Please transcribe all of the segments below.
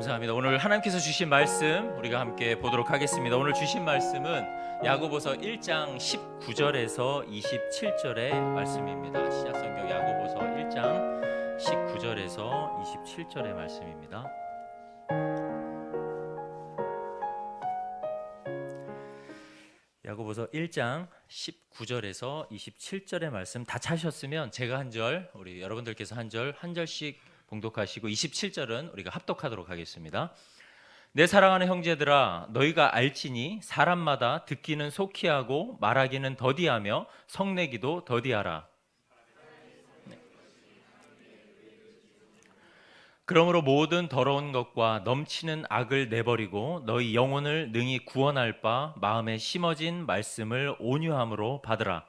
감사합니다. 오늘 하나님께서 주신 말씀 우리가 함께 보도록 하겠습니다. 오늘 주신 말씀은 야고보서 1장 19절에서 27절의 말씀입니다. 신약성경 야고보서 1장 19절에서 27절의 말씀입니다. 야고보서 1장 19절에서 27절의 말씀 다 찾으셨으면 제가 한 절, 우리 여러분들께서 한 절씩 봉독하시고 27절은 우리가 합독하도록 하겠습니다. 내 사랑하는 형제들아, 너희가 알지니 사람마다 듣기는 속히 하고 말하기는 더디하며 성내기도 더디하라. 그러므로 모든 더러운 것과 넘치는 악을 내버리고 너희 영혼을 능히 구원할 바 마음에 심어진 말씀을 온유함으로 받으라.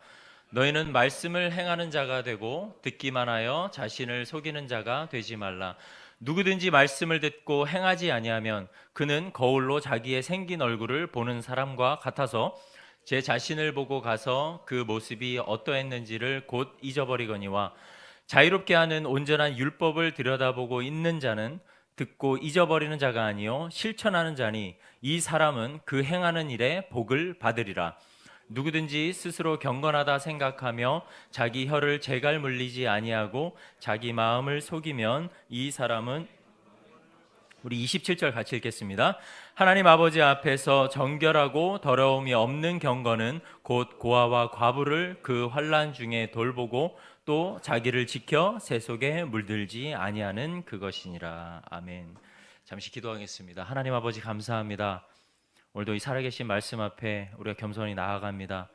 너희는 말씀을 행하는 자가 되고 듣기만 하여 자신을 속이는 자가 되지 말라. 누구든지 말씀을 듣고 행하지 아니하면 그는 거울로 자기의 생긴 얼굴을 보는 사람과 같아서 제 자신을 보고 가서 그 모습이 어떠했는지를 곧 잊어버리거니와, 자유롭게 하는 온전한 율법을 들여다보고 있는 자는 듣고 잊어버리는 자가 아니요 실천하는 자니 이 사람은 그 행하는 일에 복을 받으리라. 누구든지 스스로 경건하다 생각하며 자기 혀를 재갈 물리지 아니하고 자기 마음을 속이면 이 사람은, 우리 27절 같이 읽겠습니다. 하나님 아버지 앞에서 정결하고 더러움이 없는 경건은 곧 고아와 과부를 그 환난 중에 돌보고 또 자기를 지켜 새 속에 물들지 아니하는 그것이니라. 아멘. 잠시 기도하겠습니다. 하나님 아버지 감사합니다. 오늘도 이 살아계신 말씀 앞에 우리가 겸손히 나아갑니다.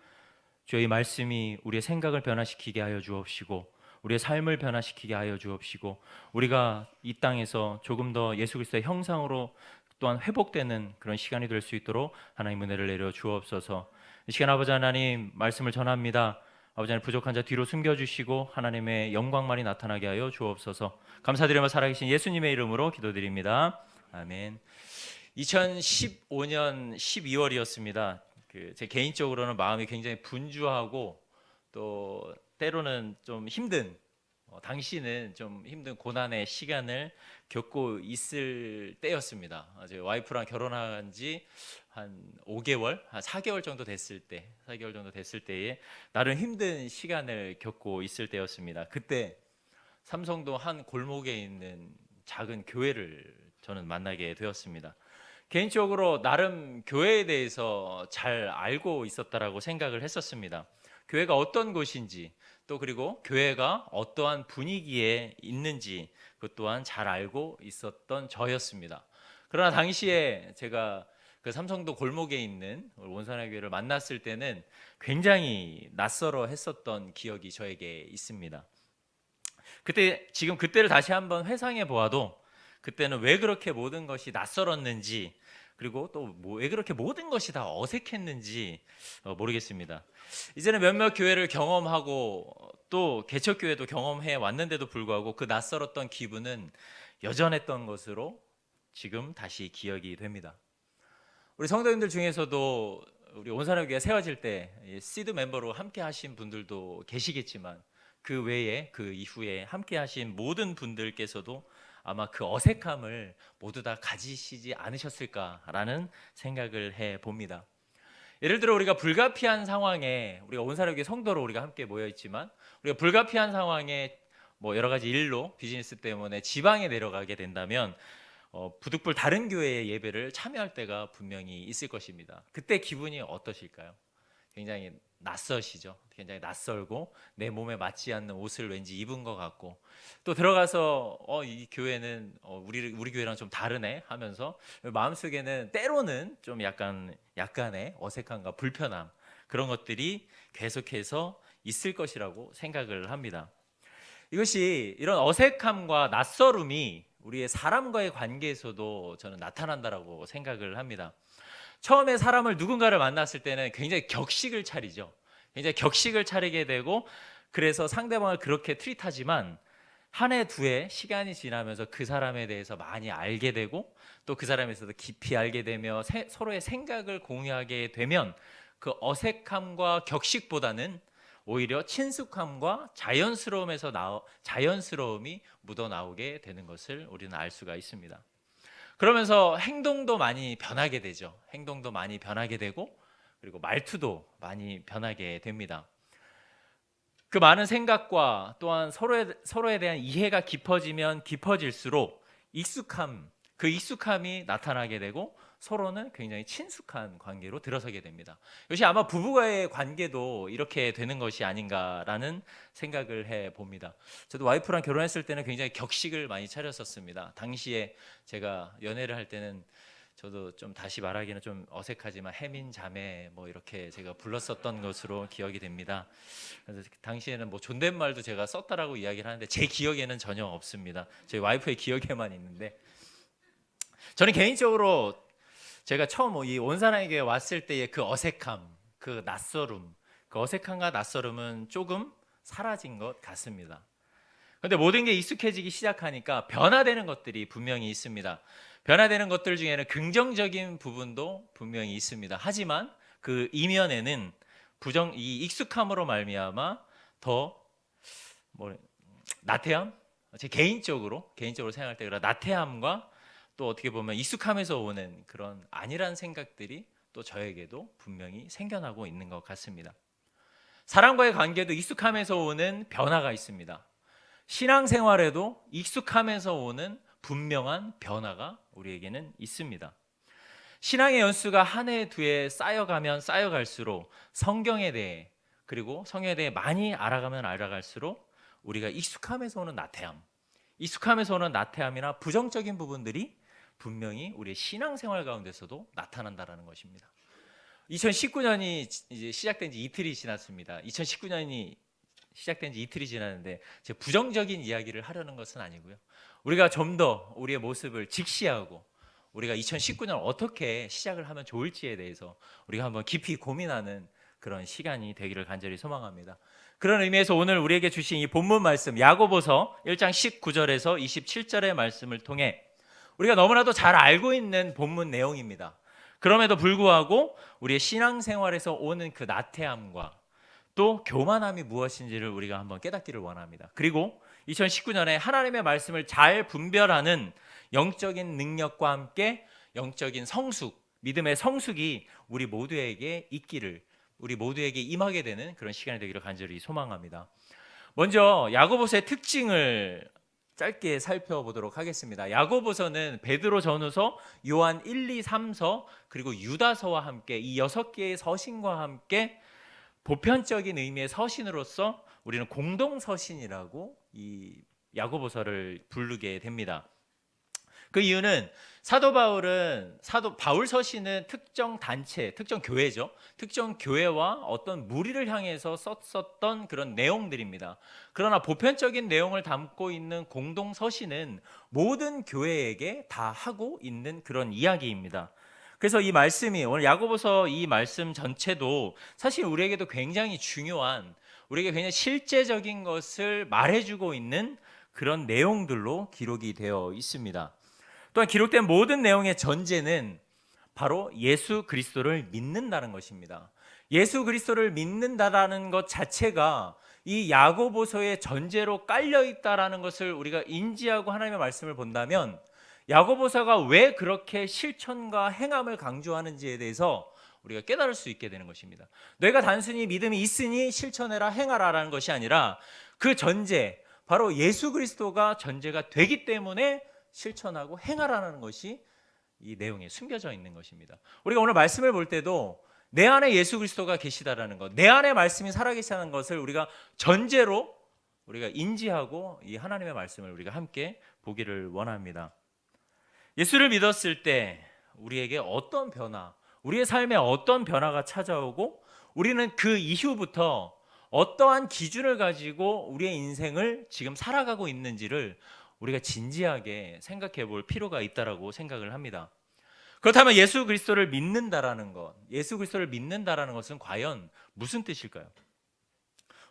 주의 이 말씀이 우리의 생각을 변화시키게 하여 주옵시고 우리의 삶을 변화시키게 하여 주옵시고 우리가 이 땅에서 조금 더 예수 그리스도의 형상으로 또한 회복되는 그런 시간이 될 수 있도록 하나님 은혜를 내려 주옵소서. 이 시간 아버지 하나님 말씀을 전합니다. 아버지 하나님 부족한 자 뒤로 숨겨주시고 하나님의 영광만이 나타나게 하여 주옵소서. 감사드리며 살아계신 예수님의 이름으로 기도드립니다. 아멘. 2015년 12월이었습니다. 제 개인적으로는 마음이 굉장히 분주하고 또 때로는 좀 힘든, 당시는 좀 힘든 고난의 시간을 겪고 있을 때였습니다. 제 와이프랑 결혼한 지 한 5개월, 한 4개월 정도 됐을 때에 나름 힘든 시간을 겪고 있을 때였습니다. 그때 삼성동 한 골목에 있는 작은 교회를 저는 만나게 되었습니다. 개인적으로 나름 교회에 대해서 잘 알고 있었다라고 생각을 했었습니다. 교회가 어떤 곳인지, 또 그리고 교회가 어떠한 분위기에 있는지 그것 또한 잘 알고 있었던 저였습니다. 그러나 당시에 제가 그 삼성도 골목에 있는 온산의 교회를 만났을 때는 굉장히 낯설어 했었던 기억이 저에게 있습니다. 그때를 다시 한번 회상해 보아도 그때는 왜 그렇게 모든 것이 낯설었는지, 그리고 또 왜 그렇게 모든 것이 다 어색했는지 모르겠습니다. 이제는 몇몇 교회를 경험하고 또 개척교회도 경험해 왔는데도 불구하고 그 낯설었던 기분은 여전했던 것으로 지금 다시 기억이 됩니다. 우리 성도님들 중에서도 우리 온산의 교회 세워질 때 시드 멤버로 함께 하신 분들도 계시겠지만 그 외에 그 이후에 함께 하신 모든 분들께서도 아마 그 어색함을 모두 다 가지시지 않으셨을까라는 생각을 해봅니다. 예를 들어 우리가 불가피한 상황에, 우리가 온산의 교회 성도로 우리가 함께 모여 있지만 우리가 불가피한 상황에 여러 가지 일로, 비즈니스 때문에 지방에 내려가게 된다면 부득불 다른 교회의 예배를 참여할 때가 분명히 있을 것입니다. 그때 기분이 어떠실까요? 굉장히 낯서시죠. 굉장히 낯설고 내 몸에 맞지 않는 옷을 왠지 입은 것 같고, 또 들어가서 이 교회는 우리 교회랑 좀 다르네 하면서 마음속에는 때로는 좀 약간의 어색함과 불편함, 그런 것들이 계속해서 있을 것이라고 생각을 합니다. 이런 어색함과 낯설음이 우리의 사람과의 관계에서도 저는 나타난다라고 생각을 합니다. 처음에 누군가를 만났을 때는 굉장히 격식을 차리죠. 굉장히 격식을 차리게 되고, 그래서 상대방을 그렇게 트릿하지만 한 해, 두 해 시간이 지나면서 그 사람에 대해서 많이 알게 되고 또 그 사람에 대해서 깊이 알게 되며 서로의 생각을 공유하게 되면 그 어색함과 격식보다는 오히려 친숙함과 자연스러움이 묻어나오게 되는 것을 우리는 알 수가 있습니다. 그러면서 행동도 많이 변하게 되죠. 행동도 많이 변하게 되고 그리고 말투도 많이 변하게 됩니다. 그 많은 생각과 또한 서로에 대한 이해가 깊어지면 깊어질수록 그 익숙함이 나타나게 되고 서로는 굉장히 친숙한 관계로 들어서게 됩니다. 이것이 아마 부부와의 관계도 이렇게 되는 것이 아닌가라는 생각을 해 봅니다. 저도 와이프랑 결혼했을 때는 굉장히 격식을 많이 차렸었습니다. 당시에 제가 연애를 할 때는 저도 좀 다시 말하기는 좀 어색하지만 혜민 자매 뭐 이렇게 제가 불렀었던 것으로 기억이 됩니다. 그래서 당시에는 뭐 존댓말도 제가 썼다라고 이야기를 하는데 제 기억에는 전혀 없습니다. 저희 와이프의 기억에만 있는데, 저는 개인적으로 제가 처음 이 온사랑에게 왔을 때의 그 어색함, 그 낯설음, 그 어색함과 낯설음은 조금 사라진 것 같습니다. 그런데 모든 게 익숙해지기 시작하니까 변화되는 것들이 분명히 있습니다. 변화되는 것들 중에는 긍정적인 부분도 분명히 있습니다. 하지만 그 이면에는 이 익숙함으로 말미암아 더 나태함? 제 개인적으로 생각할 때 그런 나태함과 또 어떻게 보면 익숙함에서 오는 그런 아니란 생각들이 또 저에게도 분명히 생겨나고 있는 것 같습니다. 사람과의 관계도 익숙함에서 오는 변화가 있습니다. 신앙생활에도 익숙함에서 오는 분명한 변화가 우리에게는 있습니다. 신앙의 연수가 한 해 두 해 쌓여가면 쌓여갈수록 성경에 대해 그리고 성경에 대해 많이 알아가면 알아갈수록 우리가 익숙함에서 오는 나태함이나 부정적인 부분들이 분명히 우리의 신앙생활 가운데서도 나타난다는 것입니다. 2019년이 이제 시작된 지 이틀이 지났습니다. 2019년이 시작된 지 이틀이 지났는데 제가 부정적인 이야기를 하려는 것은 아니고요. 우리가 좀 더 우리의 모습을 직시하고 우리가 2019년 어떻게 시작을 하면 좋을지에 대해서 우리가 한번 깊이 고민하는 그런 시간이 되기를 간절히 소망합니다. 그런 의미에서 오늘 우리에게 주신 이 본문 말씀 야고보서 1장 19절에서 27절의 말씀을 통해 우리가 너무나도 잘 알고 있는 본문 내용입니다. 그럼에도 불구하고 우리의 신앙생활에서 오는 그 나태함과 또 교만함이 무엇인지를 우리가 한번 깨닫기를 원합니다. 그리고 2019년에 하나님의 말씀을 잘 분별하는 영적인 능력과 함께 영적인 성숙, 믿음의 성숙이 우리 모두에게 임하게 되는 그런 시간이 되기를 간절히 소망합니다. 먼저 야고보서의 특징을 짧게 살펴보도록 하겠습니다. 야고보서는 베드로 전후서, 요한 1, 2, 3서 그리고 유다서와 함께 이 6개의 서신과 함께 보편적인 의미의 서신으로서 우리는 공동서신이라고 이 야고보서를 부르게 됩니다. 그 이유는 바울 서신은 특정 단체, 특정 교회죠. 특정 교회와 어떤 무리를 향해서 썼었던 그런 내용들입니다. 그러나 보편적인 내용을 담고 있는 공동 서신은 모든 교회에게 다 하고 있는 그런 이야기입니다. 그래서 이 말씀이 오늘 야고보서 이 말씀 전체도 사실 우리에게도 굉장히 중요한, 우리에게 굉장히 실제적인 것을 말해주고 있는 그런 내용들로 기록이 되어 있습니다. 또한 기록된 모든 내용의 전제는 바로 예수 그리스도를 믿는다는 것입니다. 예수 그리스도를 믿는다라는 것 자체가 이 야고보서의 전제로 깔려 있다라는 것을 우리가 인지하고 하나님의 말씀을 본다면 야고보서가 왜 그렇게 실천과 행함을 강조하는지에 대해서 우리가 깨달을 수 있게 되는 것입니다. 너희가 단순히 믿음이 있으니 실천해라, 행하라라는 것이 아니라 그 전제, 바로 예수 그리스도가 전제가 되기 때문에 실천하고 행하라는 것이 이 내용에 숨겨져 있는 것입니다. 우리가 오늘 말씀을 볼 때도 내 안에 예수 그리스도가 계시다라는 것, 내 안에 말씀이 살아계시다는 것을 우리가 전제로 우리가 인지하고 이 하나님의 말씀을 우리가 함께 보기를 원합니다. 예수를 믿었을 때 우리에게 어떤 변화, 우리의 삶에 어떤 변화가 찾아오고 우리는 그 이후부터 어떠한 기준을 가지고 우리의 인생을 지금 살아가고 있는지를 우리가 진지하게 생각해 볼 필요가 있다라고 생각을 합니다. 그렇다면 예수 그리스도를 믿는다라는 것은 과연 무슨 뜻일까요?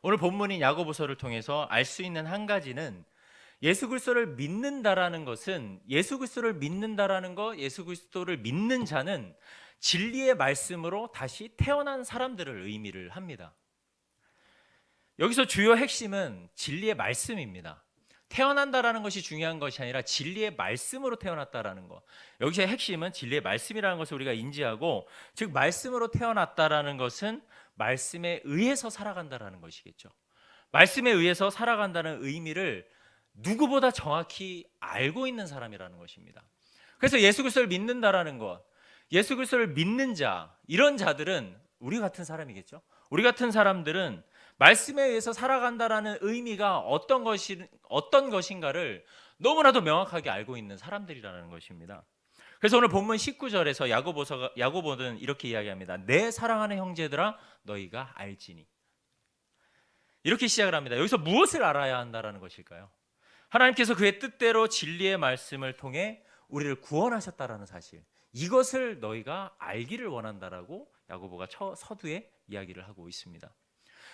오늘 본문인 야고보서를 통해서 알 수 있는 한 가지는 예수 그리스도를 믿는다라는 것은 예수 그리스도를 믿는 자는 진리의 말씀으로 다시 태어난 사람들을 의미를 합니다. 여기서 주요 핵심은 진리의 말씀입니다. 태어난다라는 것이 중요한 것이 아니라 진리의 말씀으로 태어났다라는 것. 여기서의 핵심은 진리의 말씀이라는 것을 우리가 인지하고, 즉 말씀으로 태어났다라는 것은 말씀에 의해서 살아간다라는 것이겠죠. 말씀에 의해서 살아간다는 의미를 누구보다 정확히 알고 있는 사람이라는 것입니다. 그래서 예수 그리스도를 믿는다라는 것, 예수 그리스도를 믿는 자, 이런 자들은 우리 같은 사람이겠죠. 우리 같은 사람들은 말씀에 의해서 살아간다라는 의미가 어떤 것인가를 너무나도 명확하게 알고 있는 사람들이라는 것입니다. 그래서 오늘 본문 19절에서 야고보는 이렇게 이야기합니다. 내 사랑하는 형제들아 너희가 알지니. 이렇게 시작을 합니다. 여기서 무엇을 알아야 한다라는 것일까요? 하나님께서 그의 뜻대로 진리의 말씀을 통해 우리를 구원하셨다라는 사실, 이것을 너희가 알기를 원한다라고 야고보가 서두에 이야기를 하고 있습니다.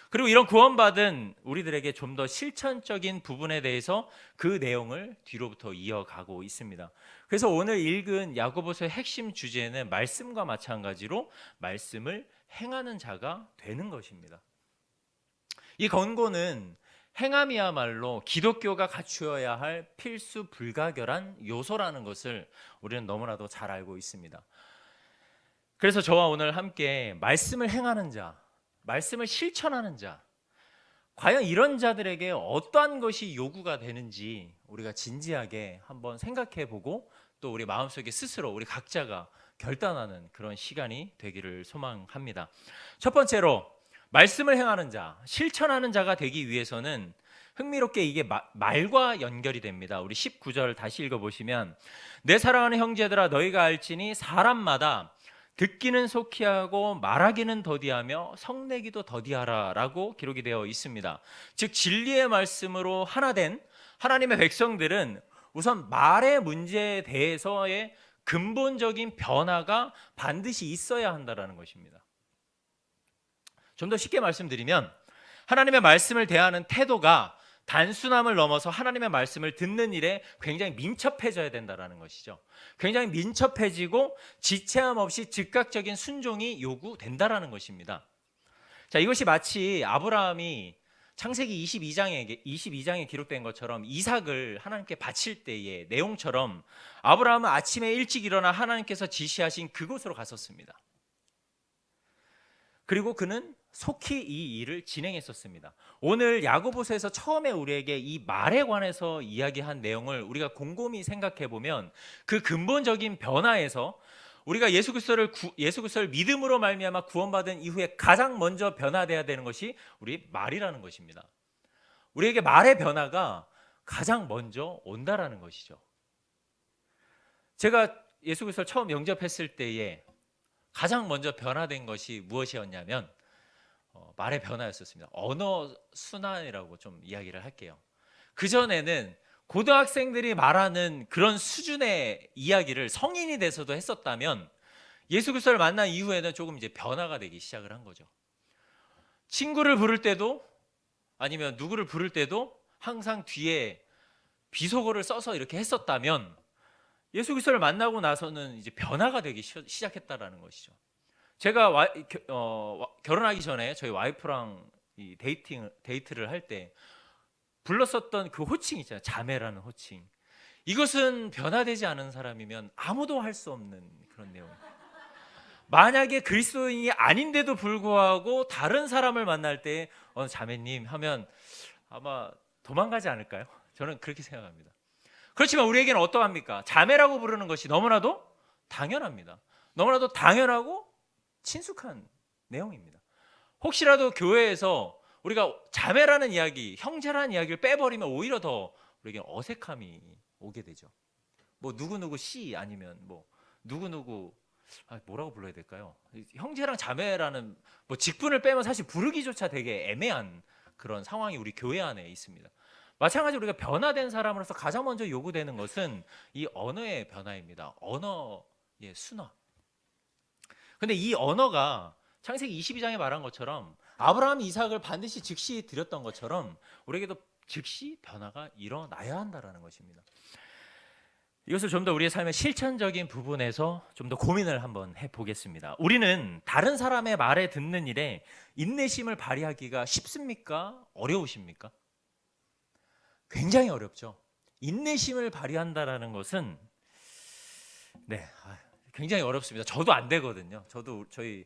그리고 이런 구원받은 우리들에게 좀 더 실천적인 부분에 대해서 그 내용을 뒤로부터 이어가고 있습니다. 그래서 오늘 읽은 야고보서의 핵심 주제는 말씀과 마찬가지로 말씀을 행하는 자가 되는 것입니다. 이 권고는 행함이야말로 기독교가 갖추어야 할 필수 불가결한 요소라는 것을 우리는 너무나도 잘 알고 있습니다. 그래서 저와 오늘 함께 말씀을 행하는 자, 말씀을 실천하는 자, 과연 이런 자들에게 어떠한 것이 요구가 되는지 우리가 진지하게 한번 생각해 보고, 또 우리 마음속에 스스로 우리 각자가 결단하는 그런 시간이 되기를 소망합니다. 첫 번째로 말씀을 행하는 자, 실천하는 자가 되기 위해서는 흥미롭게 이게 말과 연결이 됩니다. 우리 19절 다시 읽어보시면, 내 사랑하는 형제들아 너희가 알지니 사람마다 듣기는 속히 하고 말하기는 더디하며 성내기도 더디하라 라고 기록이 되어 있습니다. 즉 진리의 말씀으로 하나 된 하나님의 백성들은 우선 말의 문제에 대해서의 근본적인 변화가 반드시 있어야 한다는 것입니다. 좀 더 쉽게 말씀드리면, 하나님의 말씀을 대하는 태도가 단순함을 넘어서 하나님의 말씀을 듣는 일에 굉장히 민첩해져야 된다는 것이죠. 굉장히 민첩해지고 지체함 없이 즉각적인 순종이 요구된다는 것입니다. 자, 이것이 마치 아브라함이 창세기 22장에 기록된 것처럼 이삭을 하나님께 바칠 때의 내용처럼, 아브라함은 아침에 일찍 일어나 하나님께서 지시하신 그곳으로 갔었습니다. 그리고 그는 속히 이 일을 진행했었습니다. 오늘 야고보서에서 처음에 우리에게 이 말에 관해서 이야기한 내용을 우리가 곰곰이 생각해 보면, 그 근본적인 변화에서 우리가 예수 그리스도를 믿음으로 말미암아 구원받은 이후에 가장 먼저 변화돼야 되는 것이 우리 말이라는 것입니다. 우리에게 말의 변화가 가장 먼저 온다라는 것이죠. 제가 예수 그리스도를 처음 영접했을 때에 가장 먼저 변화된 것이 무엇이었냐면 말의 변화였었습니다. 언어 순환이라고 좀 이야기를 할게요. 그전에는 고등학생들이 말하는 그런 수준의 이야기를 성인이 돼서도 했었다면, 예수 그리스도를 만난 이후에는 조금 이제 변화가 되기 시작을 한 거죠. 친구를 부를 때도 아니면 누구를 부를 때도 항상 뒤에 비속어를 써서 이렇게 했었다면, 예수 그리스도를 만나고 나서는 이제 변화가 되기 시작했다라는 것이죠. 제가 결혼하기 전에 저희 와이프랑 이 데이트를 할 때 불렀었던 그 호칭 있잖아요. 자매라는 호칭. 이것은 변화되지 않은 사람이면 아무도 할 수 없는 그런 내용. 만약에 그리스도인이 아닌데도 불구하고 다른 사람을 만날 때 자매님 하면 아마 도망가지 않을까요? 저는 그렇게 생각합니다. 그렇지만 우리에게는 어떠합니까? 자매라고 부르는 것이 너무나도 당연합니다. 너무나도 당연하고 친숙한 내용입니다. 혹시라도 교회에서 우리가 자매라는 이야기, 형제라는 이야기를 빼버리면 오히려 더 우리에게 어색함이 오게 되죠. 뭐 누구누구 씨 아니면 뭐 누구누구 뭐라고 불러야 될까요? 형제랑 자매라는 뭐 직분을 빼면 사실 부르기조차 되게 애매한 그런 상황이 우리 교회 안에 있습니다. 마찬가지로 우리가 변화된 사람으로서 가장 먼저 요구되는 것은 이 언어의 변화입니다. 언어의 순화. 근데 이 언어가 창세기 22장에 말한 것처럼, 아브라함이 이삭을 반드시 즉시 드렸던 것처럼 우리에게도 즉시 변화가 일어나야 한다는 것입니다. 이것을 좀 더 우리의 삶의 실천적인 부분에서 좀 더 고민을 한번 해보겠습니다. 우리는 다른 사람의 말에 듣는 일에 인내심을 발휘하기가 쉽습니까? 어려우십니까? 굉장히 어렵죠. 인내심을 발휘한다라는 것은 굉장히 어렵습니다. 저도 안 되거든요. 저도 저희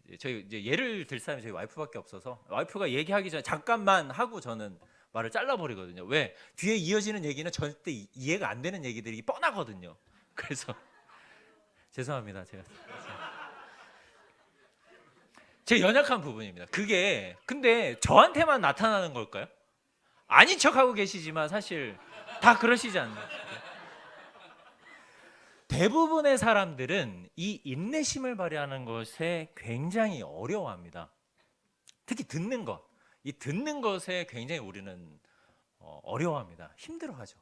이제 예를 들 사람이 저희 와이프밖에 없어서 와이프가 얘기하기 전에 잠깐만 하고 저는 말을 잘라버리거든요. 왜? 뒤에 이어지는 얘기는 절대 이해가 안 되는 얘기들이 뻔하거든요. 그래서 죄송합니다. 제 연약한 부분입니다. 그게 근데 저한테만 나타나는 걸까요? 아닌 척하고 계시지만 사실 다 그러시지 않나요? 대부분의 사람들은 이 인내심을 발휘하는 것에 굉장히 어려워합니다. 특히 듣는 것, 이 듣는 것에 굉장히 우리는 어려워합니다. 힘들어하죠.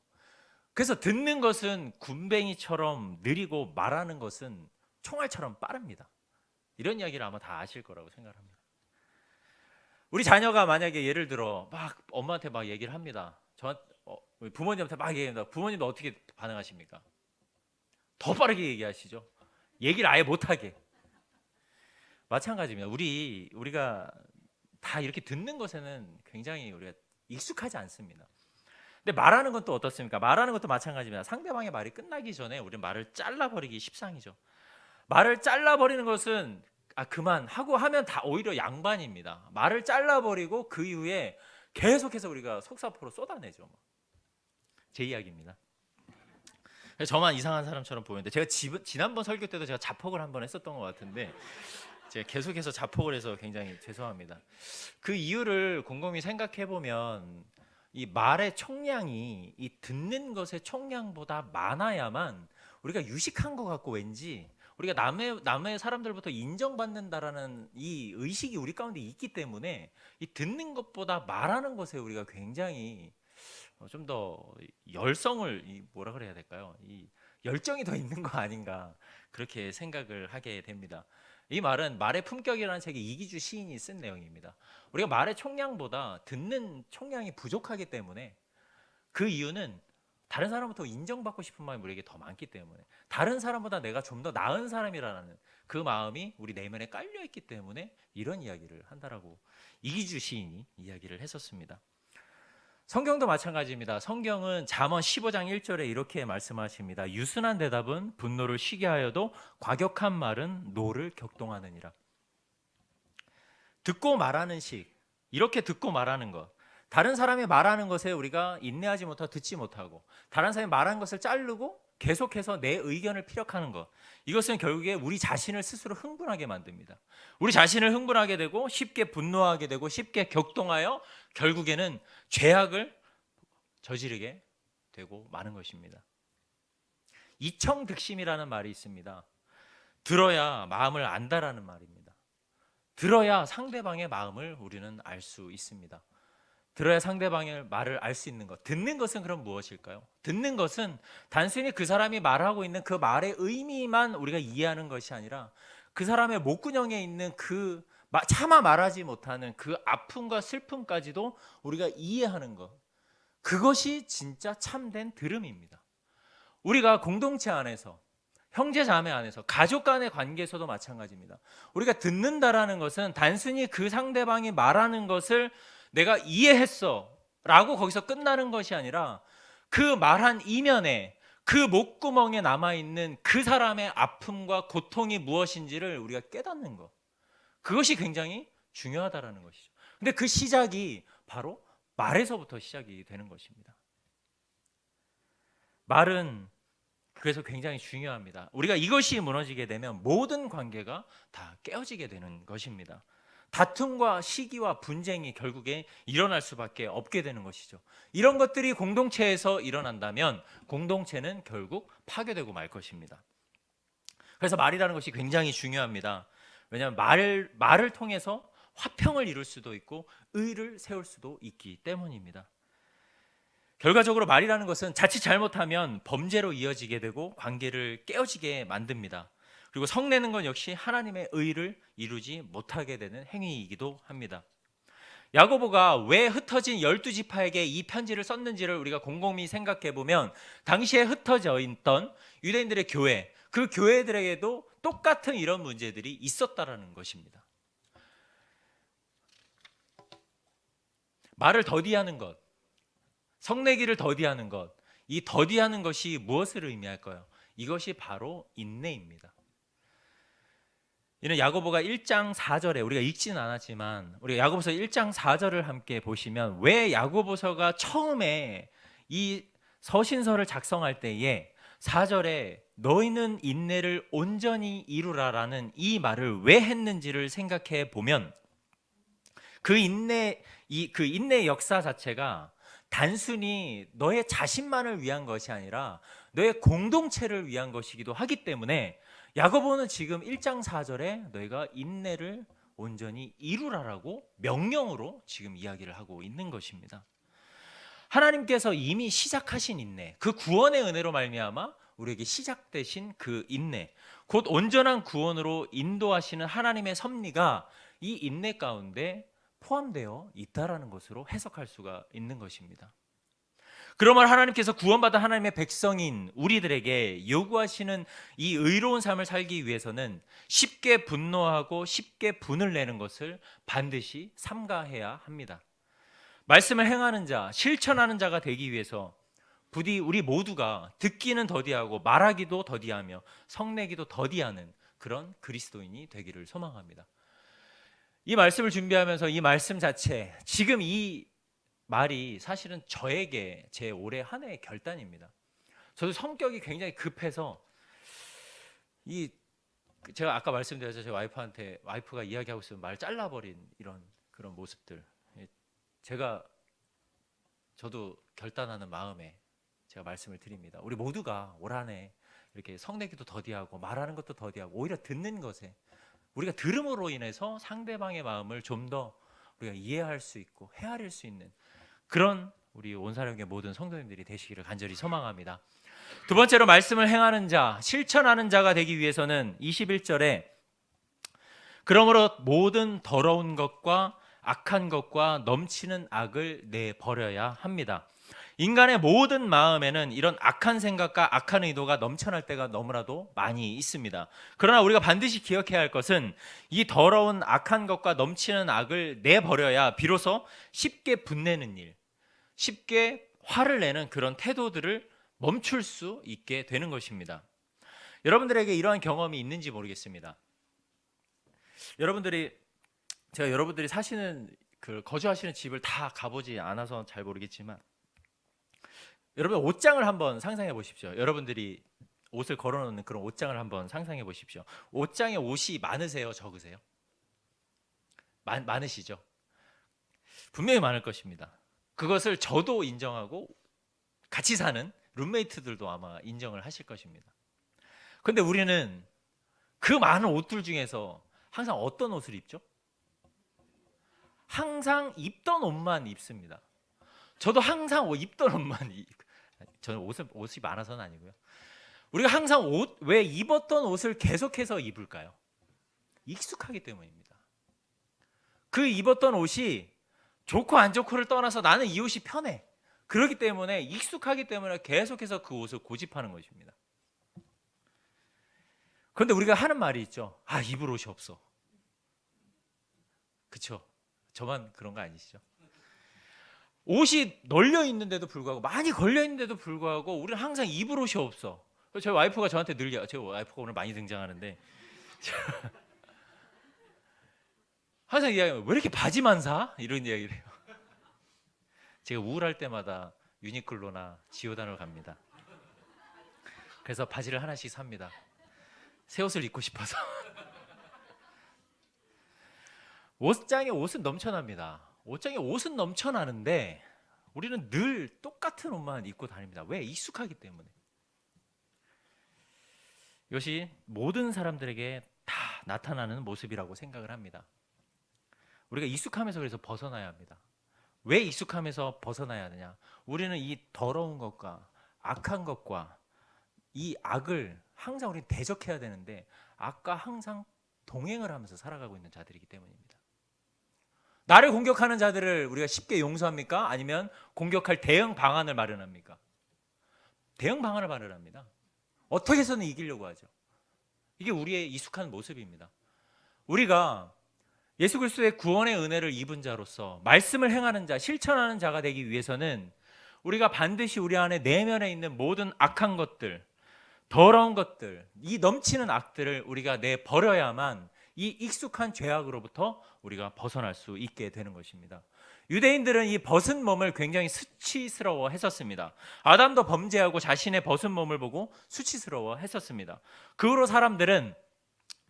그래서 듣는 것은 군뱅이처럼 느리고 말하는 것은 총알처럼 빠릅니다. 이런 이야기를 아마 다 아실 거라고 생각합니다. 우리 자녀가 만약에 예를 들어 막 엄마한테 막 얘기를 합니다. 부모님한테 막 얘기합니다. 부모님도 어떻게 반응하십니까? 더 빠르게 얘기하시죠. 얘기를 아예 못하게. 마찬가지입니다. 우리가 다 이렇게 듣는 것에는 굉장히 우리가 익숙하지 않습니다. 근데 말하는 건 또 어떻습니까? 말하는 것도 마찬가지입니다. 상대방의 말이 끝나기 전에 우리는 말을 잘라버리기 십상이죠. 말을 잘라버리는 것은 그만하고 하면 다 오히려 양반입니다. 말을 잘라버리고 그 이후에 계속해서 우리가 속사포로 쏟아내죠. 제 이야기입니다. 저만 이상한 사람처럼 보이는데 제가 지난번 설교 때도 제가 자폭을 한번 했었던 것 같은데 제가 계속해서 자폭을 해서 굉장히 죄송합니다. 그 이유를 곰곰이 생각해 보면 이 말의 총량이 이 듣는 것의 총량보다 많아야만 우리가 유식한 것 같고 왠지 우리가 남의 사람들부터 인정받는다라는 이 의식이 우리 가운데 있기 때문에 이 듣는 것보다 말하는 것에 우리가 굉장히 좀 더 열성을 뭐라 그래야 될까요? 이 열정이 더 있는 거 아닌가 그렇게 생각을 하게 됩니다. 이 말은 말의 품격이라는 책에 이기주 시인이 쓴 내용입니다. 우리가 말의 총량보다 듣는 총량이 부족하기 때문에 그 이유는 다른 사람부터 인정받고 싶은 마음이 우리에게 더 많기 때문에 다른 사람보다 내가 좀 더 나은 사람이라는 그 마음이 우리 내면에 깔려 있기 때문에 이런 이야기를 한다라고 이기주 시인이 이야기를 했었습니다. 성경도 마찬가지입니다. 성경은 잠언 15장 1절에 이렇게 말씀하십니다. 유순한 대답은 분노를 쉬게 하여도 과격한 말은 노를 격동하느니라. 듣고 말하는 식, 이렇게 듣고 말하는 것, 다른 사람이 말하는 것에 우리가 인내하지 못하고 듣지 못하고 다른 사람이 말한 것을 자르고 계속해서 내 의견을 피력하는 것, 이것은 결국에 우리 자신을 스스로 흥분하게 만듭니다. 우리 자신을 흥분하게 되고 쉽게 분노하게 되고 쉽게 격동하여 결국에는 죄악을 저지르게 되고 마는 것입니다. 이청득심이라는 말이 있습니다. 들어야 마음을 안다라는 말입니다. 들어야 상대방의 마음을 우리는 알 수 있습니다. 들어야 상대방의 말을 알 수 있는 것. 듣는 것은 그럼 무엇일까요? 듣는 것은 단순히 그 사람이 말하고 있는 그 말의 의미만 우리가 이해하는 것이 아니라 그 사람의 목구멍에 있는 그 차마 말하지 못하는 그 아픔과 슬픔까지도 우리가 이해하는 것. 그것이 진짜 참된 들음입니다. 우리가 공동체 안에서 형제 자매 안에서 가족 간의 관계에서도 마찬가지입니다. 우리가 듣는다라는 것은 단순히 그 상대방이 말하는 것을 내가 이해했어 라고 거기서 끝나는 것이 아니라 그 말한 이면에 그 목구멍에 남아있는 그 사람의 아픔과 고통이 무엇인지를 우리가 깨닫는 것, 그것이 굉장히 중요하다라는 것이죠. 근데 그 시작이 바로 말에서부터 시작이 되는 것입니다. 말은 그래서 굉장히 중요합니다. 우리가 이것이 무너지게 되면 모든 관계가 다 깨어지게 되는 것입니다. 다툼과 시기와 분쟁이 결국에 일어날 수밖에 없게 되는 것이죠. 이런 것들이 공동체에서 일어난다면 공동체는 결국 파괴되고 말 것입니다. 그래서 말이라는 것이 굉장히 중요합니다. 왜냐하면 말을 통해서 화평을 이룰 수도 있고 의를 세울 수도 있기 때문입니다. 결과적으로 말이라는 것은 자칫 잘못하면 범죄로 이어지게 되고 관계를 깨어지게 만듭니다. 그리고 성내는 건 역시 하나님의 의를 이루지 못하게 되는 행위이기도 합니다. 야고보가 왜 흩어진 12지파에게 이 편지를 썼는지를 우리가 곰곰이 생각해 보면 당시에 흩어져 있던 유대인들의 교회, 그 교회들에게도 똑같은 이런 문제들이 있었다라는 것입니다. 말을 더디하는 것, 성내기를 더디하는 것, 이 더디하는 것이 무엇을 의미할까요? 이것이 바로 인내입니다. 이는 야고보가 1장 4절에 우리가 읽지는 않았지만 우리가 야고보서 1장 4절을 함께 보시면 왜 야고보서가 처음에 이 서신서를 작성할 때에 4절에 너희는 인내를 온전히 이루라라는 이 말을 왜 했는지를 생각해 보면 그 인내의 역사 자체가 단순히 너의 자신만을 위한 것이 아니라 너의 공동체를 위한 것이기도 하기 때문에 야고보는 지금 1장 4절에 너희가 인내를 온전히 이루라라고 명령으로 지금 이야기를 하고 있는 것입니다. 하나님께서 이미 시작하신 인내, 그 구원의 은혜로 말미암아 우리에게 시작되신 그 인내, 곧 온전한 구원으로 인도하시는 하나님의 섭리가 이 인내 가운데 포함되어 있다라는 것으로 해석할 수가 있는 것입니다. 그러면 하나님께서 구원받은 하나님의 백성인 우리들에게 요구하시는 이 의로운 삶을 살기 위해서는 쉽게 분노하고 쉽게 분을 내는 것을 반드시 삼가해야 합니다. 말씀을 행하는 자, 실천하는 자가 되기 위해서 부디 우리 모두가 듣기는 더디하고 말하기도 더디하며 성내기도 더디하는 그런 그리스도인이 되기를 소망합니다. 이 말씀을 준비하면서 이 말씀 자체, 지금 이 말이 사실은 저에게 제 올해 한 해의 결단입니다. 저도 성격이 굉장히 급해서 제가 아까 말씀드렸죠. 제 와이프가 이야기하고 있으면 말을 잘라버린 그런 모습들. 저도 결단하는 마음에 제가 말씀을 드립니다. 우리 모두가 올 한 해 이렇게 성내기도 더디하고 말하는 것도 더디하고 오히려 듣는 것에 우리가 들음으로 인해서 상대방의 마음을 좀 더 우리가 이해할 수 있고 헤아릴 수 있는 그런 우리 온사령의 모든 성도님들이 되시기를 간절히 소망합니다. 두 번째로 말씀을 행하는 자, 실천하는 자가 되기 위해서는 21절에 그러므로 모든 더러운 것과 악한 것과 넘치는 악을 내버려야 합니다. 인간의 모든 마음에는 이런 악한 생각과 악한 의도가 넘쳐날 때가 너무나도 많이 있습니다. 그러나 우리가 반드시 기억해야 할 것은 이 더러운 악한 것과 넘치는 악을 내버려야 비로소 쉽게 분내는 일, 쉽게 화를 내는 그런 태도들을 멈출 수 있게 되는 것입니다. 여러분들에게 이러한 경험이 있는지 모르겠습니다. 제가 여러분들이 거주하시는 집을 다 가보지 않아서 잘 모르겠지만 여러분 옷장을 한번 상상해 보십시오. 여러분들이 옷을 걸어놓는 그런 옷장을 한번 상상해 보십시오. 옷장에 옷이 많으세요? 적으세요? 많으시죠? 분명히 많을 것입니다. 그것을 저도 인정하고 같이 사는 룸메이트들도 아마 인정을 하실 것입니다. 그런데 우리는 그 많은 옷들 중에서 항상 어떤 옷을 입죠? 항상 입던 옷만 입습니다. 저도 항상 입던 옷만 저는 옷이 많아서는 아니고요. 우리가 항상 왜 입었던 옷을 계속해서 입을까요? 익숙하기 때문입니다. 그 입었던 옷이 좋고 안 좋고를 떠나서 나는 이 옷이 편해. 그렇기 때문에 익숙하기 때문에 계속해서 그 옷을 고집하는 것입니다. 그런데 우리가 하는 말이 있죠. 입을 옷이 없어. 그렇죠? 저만 그런 거 아니시죠? 옷이 널려 있는데도 불구하고 많이 걸려 있는데도 불구하고 우리는 항상 입을 옷이 없어. 저희 와이프가 저한테 제 와이프가 오늘 많이 등장하는데 항상 이야기하면 왜 이렇게 바지만 사? 이런 이야기를 해요. 제가 우울할 때마다 유니클로나 지오단을 갑니다. 그래서 바지를 하나씩 삽니다. 새 옷을 입고 싶어서. 옷장에 옷은 넘쳐납니다. 옷장에 옷은 넘쳐나는데 우리는 늘 똑같은 옷만 입고 다닙니다. 왜? 익숙하기 때문에. 이것이 모든 사람들에게 다 나타나는 모습이라고 생각을 합니다. 우리가 익숙함에서 그래서 벗어나야 합니다. 왜 익숙함에서 벗어나야 하느냐? 우리는 이 더러운 것과 악한 것과 이 악을 항상 우리는 대적해야 되는데 악과 항상 동행을 하면서 살아가고 있는 자들이기 때문입니다. 나를 공격하는 자들을 우리가 쉽게 용서합니까? 아니면 공격할 대응 방안을 마련합니까? 대응 방안을 마련합니다. 어떻게 해서는 이기려고 하죠. 이게 우리의 익숙한 모습입니다. 우리가 예수 그리스도의 구원의 은혜를 입은 자로서 말씀을 행하는 자, 실천하는 자가 되기 위해서는 우리가 반드시 우리 안에 내면에 있는 모든 악한 것들, 더러운 것들, 이 넘치는 악들을 우리가 내버려야만 이 익숙한 죄악으로부터 우리가 벗어날 수 있게 되는 것입니다. 유대인들은 이 벗은 몸을 굉장히 수치스러워 했었습니다. 아담도 범죄하고 자신의 벗은 몸을 보고 수치스러워 했었습니다. 그 후로 사람들은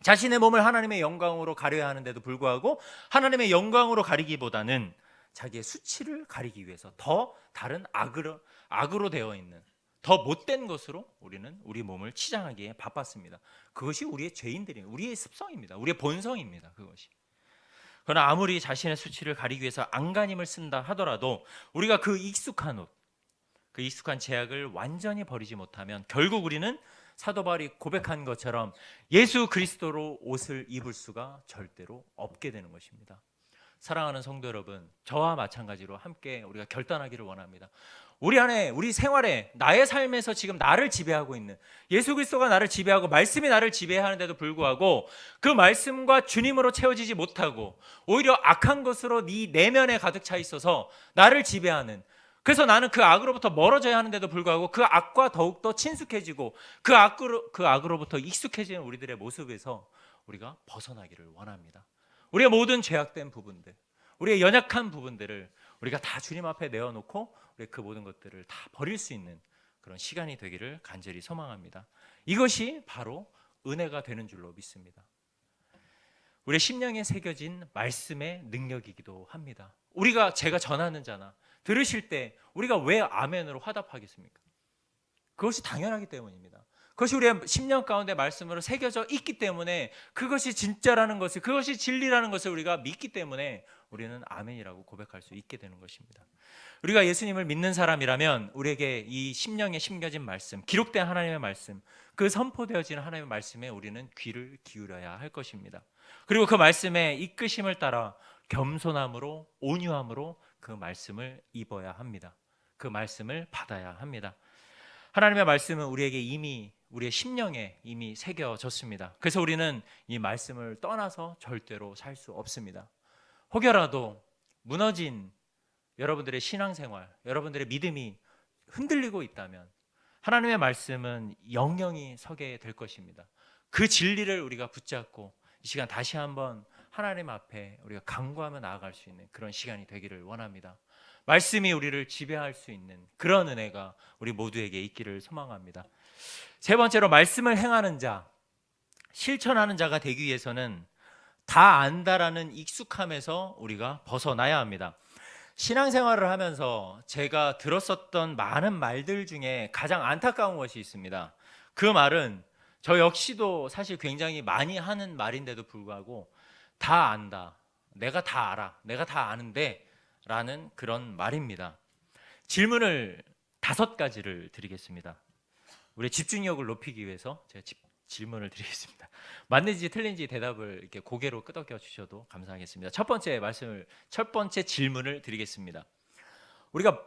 자신의 몸을 하나님의 영광으로 가려야 하는데도 불구하고 하나님의 영광으로 가리기보다는 자기의 수치를 가리기 위해서 더 다른 악으로 되어 있는 더 못된 것으로 우리는 우리 몸을 치장하기에 바빴습니다. 그것이 우리의 죄인들이 우리의 습성입니다. 우리의 본성입니다. 그것이. 그러나 아무리 자신의 수치를 가리기 위해서 안간힘을 쓴다 하더라도 우리가 그 익숙한 옷, 그 익숙한 죄악을 완전히 버리지 못하면 결국 우리는 사도 바울이 고백한 것처럼 예수 그리스도로 옷을 입을 수가 절대로 없게 되는 것입니다. 사랑하는 성도 여러분, 저와 마찬가지로 함께 우리가 결단하기를 원합니다. 우리 안에, 우리 생활에, 나의 삶에서 지금 나를 지배하고 있는 예수 그리스도가 나를 지배하고 말씀이 나를 지배하는데도 불구하고 그 말씀과 주님으로 채워지지 못하고 오히려 악한 것으로 네 내면에 가득 차 있어서 나를 지배하는, 그래서 나는 그 악으로부터 멀어져야 하는데도 불구하고 그 악과 더욱더 친숙해지고 그 악으로부터 익숙해지는 우리들의 모습에서 우리가 벗어나기를 원합니다. 우리의 모든 죄악된 부분들, 우리의 연약한 부분들을 우리가 다 주님 앞에 내어놓고 우리 그 모든 것들을 다 버릴 수 있는 그런 시간이 되기를 간절히 소망합니다. 이것이 바로 은혜가 되는 줄로 믿습니다. 우리의 심령에 새겨진 말씀의 능력이기도 합니다. 제가 전하는 자나 들으실 때 우리가 왜 아멘으로 화답하겠습니까? 그것이 당연하기 때문입니다. 그것이 우리의 심령 가운데 말씀으로 새겨져 있기 때문에 그것이 진짜라는 것을, 그것이 진리라는 것을 우리가 믿기 때문에 우리는 아멘이라고 고백할 수 있게 되는 것입니다. 우리가 예수님을 믿는 사람이라면 우리에게 이 심령에 심겨진 말씀, 기록된 하나님의 말씀, 그 선포되어지는 하나님의 말씀에 우리는 귀를 기울여야 할 것입니다. 그리고 그 말씀의 이끄심을 따라 겸손함으로, 온유함으로 그 말씀을 입어야 합니다. 그 말씀을 받아야 합니다. 하나님의 말씀은 우리의 심령에 이미 새겨졌습니다. 그래서 우리는 이 말씀을 떠나서 절대로 살 수 없습니다. 혹여라도 무너진 여러분들의 신앙생활, 여러분들의 믿음이 흔들리고 있다면 하나님의 말씀은 영영이 서게 될 것입니다. 그 진리를 우리가 붙잡고 이 시간 다시 한번 하나님 앞에 우리가 간구하며 나아갈 수 있는 그런 시간이 되기를 원합니다. 말씀이 우리를 지배할 수 있는 그런 은혜가 우리 모두에게 있기를 소망합니다. 세 번째로, 말씀을 행하는 자, 실천하는 자가 되기 위해서는 다 안다라는 익숙함에서 우리가 벗어나야 합니다. 신앙생활을 하면서 제가 들었었던 많은 말들 중에 가장 안타까운 것이 있습니다. 그 말은 저 역시도 사실 굉장히 많이 하는 말인데도 불구하고 다 안다, 내가 다 알아, 내가 다 아는데 라는 그런 말입니다. 질문을 5가지를 드리겠습니다. 우리의 집중력을 높이기 위해서 제가 질문을 드리겠습니다. 맞는지 틀린지 대답을 이렇게 고개로 끄덕여 주셔도 감사하겠습니다. 첫 번째 질문을 드리겠습니다. 우리가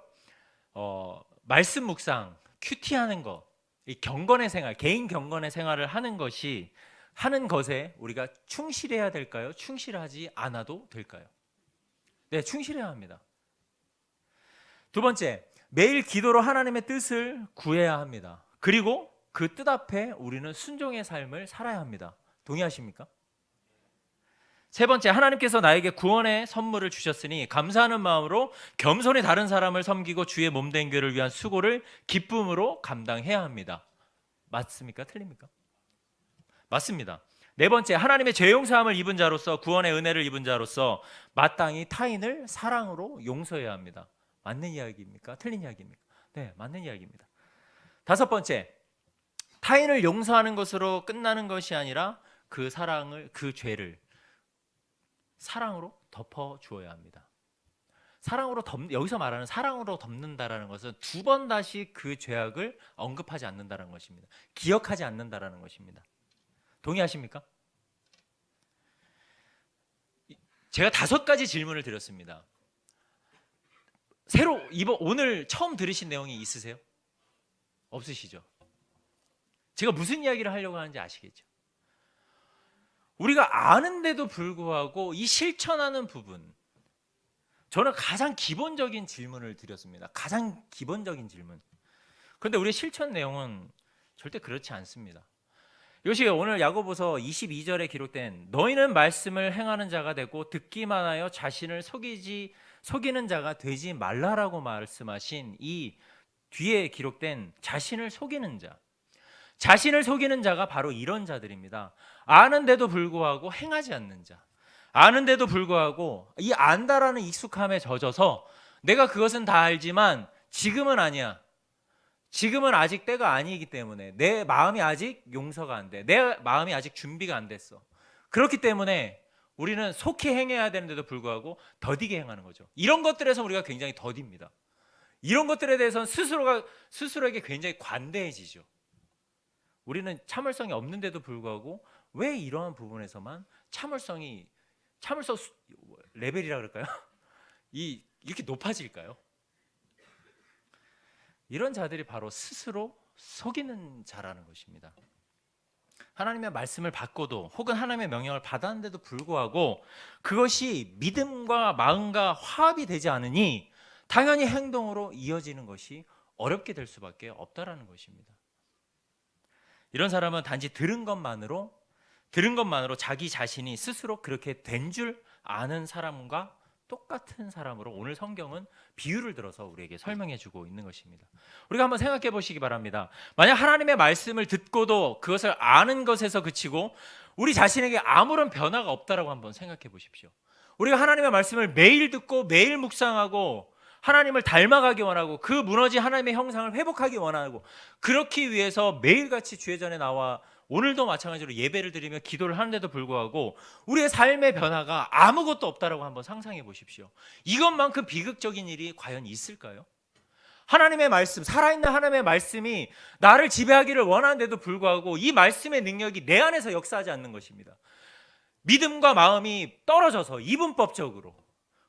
말씀 묵상, 큐티하는 것, 이 경건의 생활, 개인 경건의 생활을 하는 것에 우리가 충실해야 될까요? 충실하지 않아도 될까요? 네, 충실해야 합니다. 두 번째, 매일 기도로 하나님의 뜻을 구해야 합니다. 그리고 그 뜻 앞에 우리는 순종의 삶을 살아야 합니다. 동의하십니까? 세 번째, 하나님께서 나에게 구원의 선물을 주셨으니 감사하는 마음으로 겸손히 다른 사람을 섬기고 주의 몸된 교회를 위한 수고를 기쁨으로 감당해야 합니다. 맞습니까? 틀립니까? 맞습니다. 네 번째, 하나님의 죄 용서함을 입은 자로서, 구원의 은혜를 입은 자로서 마땅히 타인을 사랑으로 용서해야 합니다. 맞는 이야기입니까? 틀린 이야기입니까? 네, 맞는 이야기입니다. 다섯 번째, 타인을 용서하는 것으로 끝나는 것이 아니라 그 죄를 사랑으로 덮어 주어야 합니다. 여기서 말하는 사랑으로 덮는다라는 것은 2번 다시 그 죄악을 언급하지 않는다는 것입니다. 기억하지 않는다라는 것입니다. 동의하십니까? 제가 5가지 질문을 드렸습니다. 오늘 처음 들으신 내용이 있으세요? 없으시죠? 제가 무슨 이야기를 하려고 하는지 아시겠죠? 우리가 아는데도 불구하고 이 실천하는 부분, 저는 가장 기본적인 질문을 드렸습니다. 가장 기본적인 질문. 그런데 우리의 실천 내용은 절대 그렇지 않습니다. 이것이 오늘 야고보서 22절에 기록된 너희는 말씀을 행하는 자가 되고 듣기만 하여 자신을 속이는 자가 되지 말라라고 말씀하신 이 뒤에 기록된 자신을 속이는 자. 자신을 속이는 자가 바로 이런 자들입니다. 아는데도 불구하고 행하지 않는 자. 아는데도 불구하고 이 안다라는 익숙함에 젖어서 내가 그것은 다 알지만 지금은 아니야. 지금은 아직 때가 아니기 때문에 내 마음이 아직 용서가 안 돼. 내 마음이 아직 준비가 안 됐어. 그렇기 때문에 우리는 속히 행해야 되는데도 불구하고 더디게 행하는 거죠. 이런 것들에서 우리가 굉장히 더딥니다. 이런 것들에 대해서는 스스로에게 굉장히 관대해지죠. 우리는 참을성이 없는데도 불구하고 왜 이러한 부분에서만 참을성 레벨이라 그럴까요? 이렇게 높아질까요? 이런 자들이 바로 스스로 속이는 자라는 것입니다. 하나님의 말씀을 받고도 혹은 하나님의 명령을 받았는데도 불구하고 그것이 믿음과 마음과 화합이 되지 않으니 당연히 행동으로 이어지는 것이 어렵게 될 수밖에 없다라는 것입니다. 이런 사람은 단지 들은 것만으로 자기 자신이 스스로 그렇게 된 줄 아는 사람과 똑같은 사람으로 오늘 성경은 비유를 들어서 우리에게 설명해 주고 있는 것입니다. 우리가 한번 생각해 보시기 바랍니다. 만약 하나님의 말씀을 듣고도 그것을 아는 것에서 그치고 우리 자신에게 아무런 변화가 없다라고 한번 생각해 보십시오. 우리가 하나님의 말씀을 매일 듣고 매일 묵상하고 하나님을 닮아가기 원하고 그 무너진 하나님의 형상을 회복하기 원하고 그렇기 위해서 매일같이 주의 전에 나와 오늘도 마찬가지로 예배를 드리며 기도를 하는데도 불구하고 우리의 삶의 변화가 아무것도 없다라고 한번 상상해 보십시오. 이것만큼 비극적인 일이 과연 있을까요? 하나님의 말씀, 살아있는 하나님의 말씀이 나를 지배하기를 원하는데도 불구하고 이 말씀의 능력이 내 안에서 역사하지 않는 것입니다. 믿음과 마음이 떨어져서 이분법적으로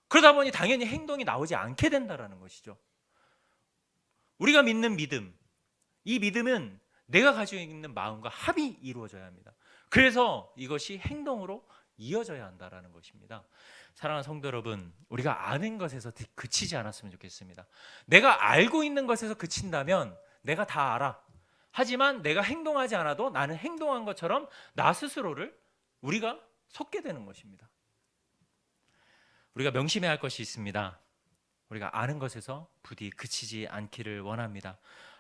그러다 보니 당연히 행동이 나오지 않게 된다는 것이죠. 우리가 믿는 믿음, 이 믿음은 내가 가지고 있는 마음과 합이 이루어져야 합니다. 그래서 이것이 행동으로 이어져야 한다는 것입니다. 사랑하는 성도 여러분, 우리가 아는 것에서 그치지 않았으면 좋겠습니다. 내가 알고 있는 것에서 그친다면 내가 다 알아. 하지만 내가 행동하지 않아도 나는 행동한 것처럼 나 스스로를 우리가 속게 되는 것입니다. 우리가 명심해야 할 것이 있습니다. 우리가 아는 것에서 부디 그치지 않기를 원합니다.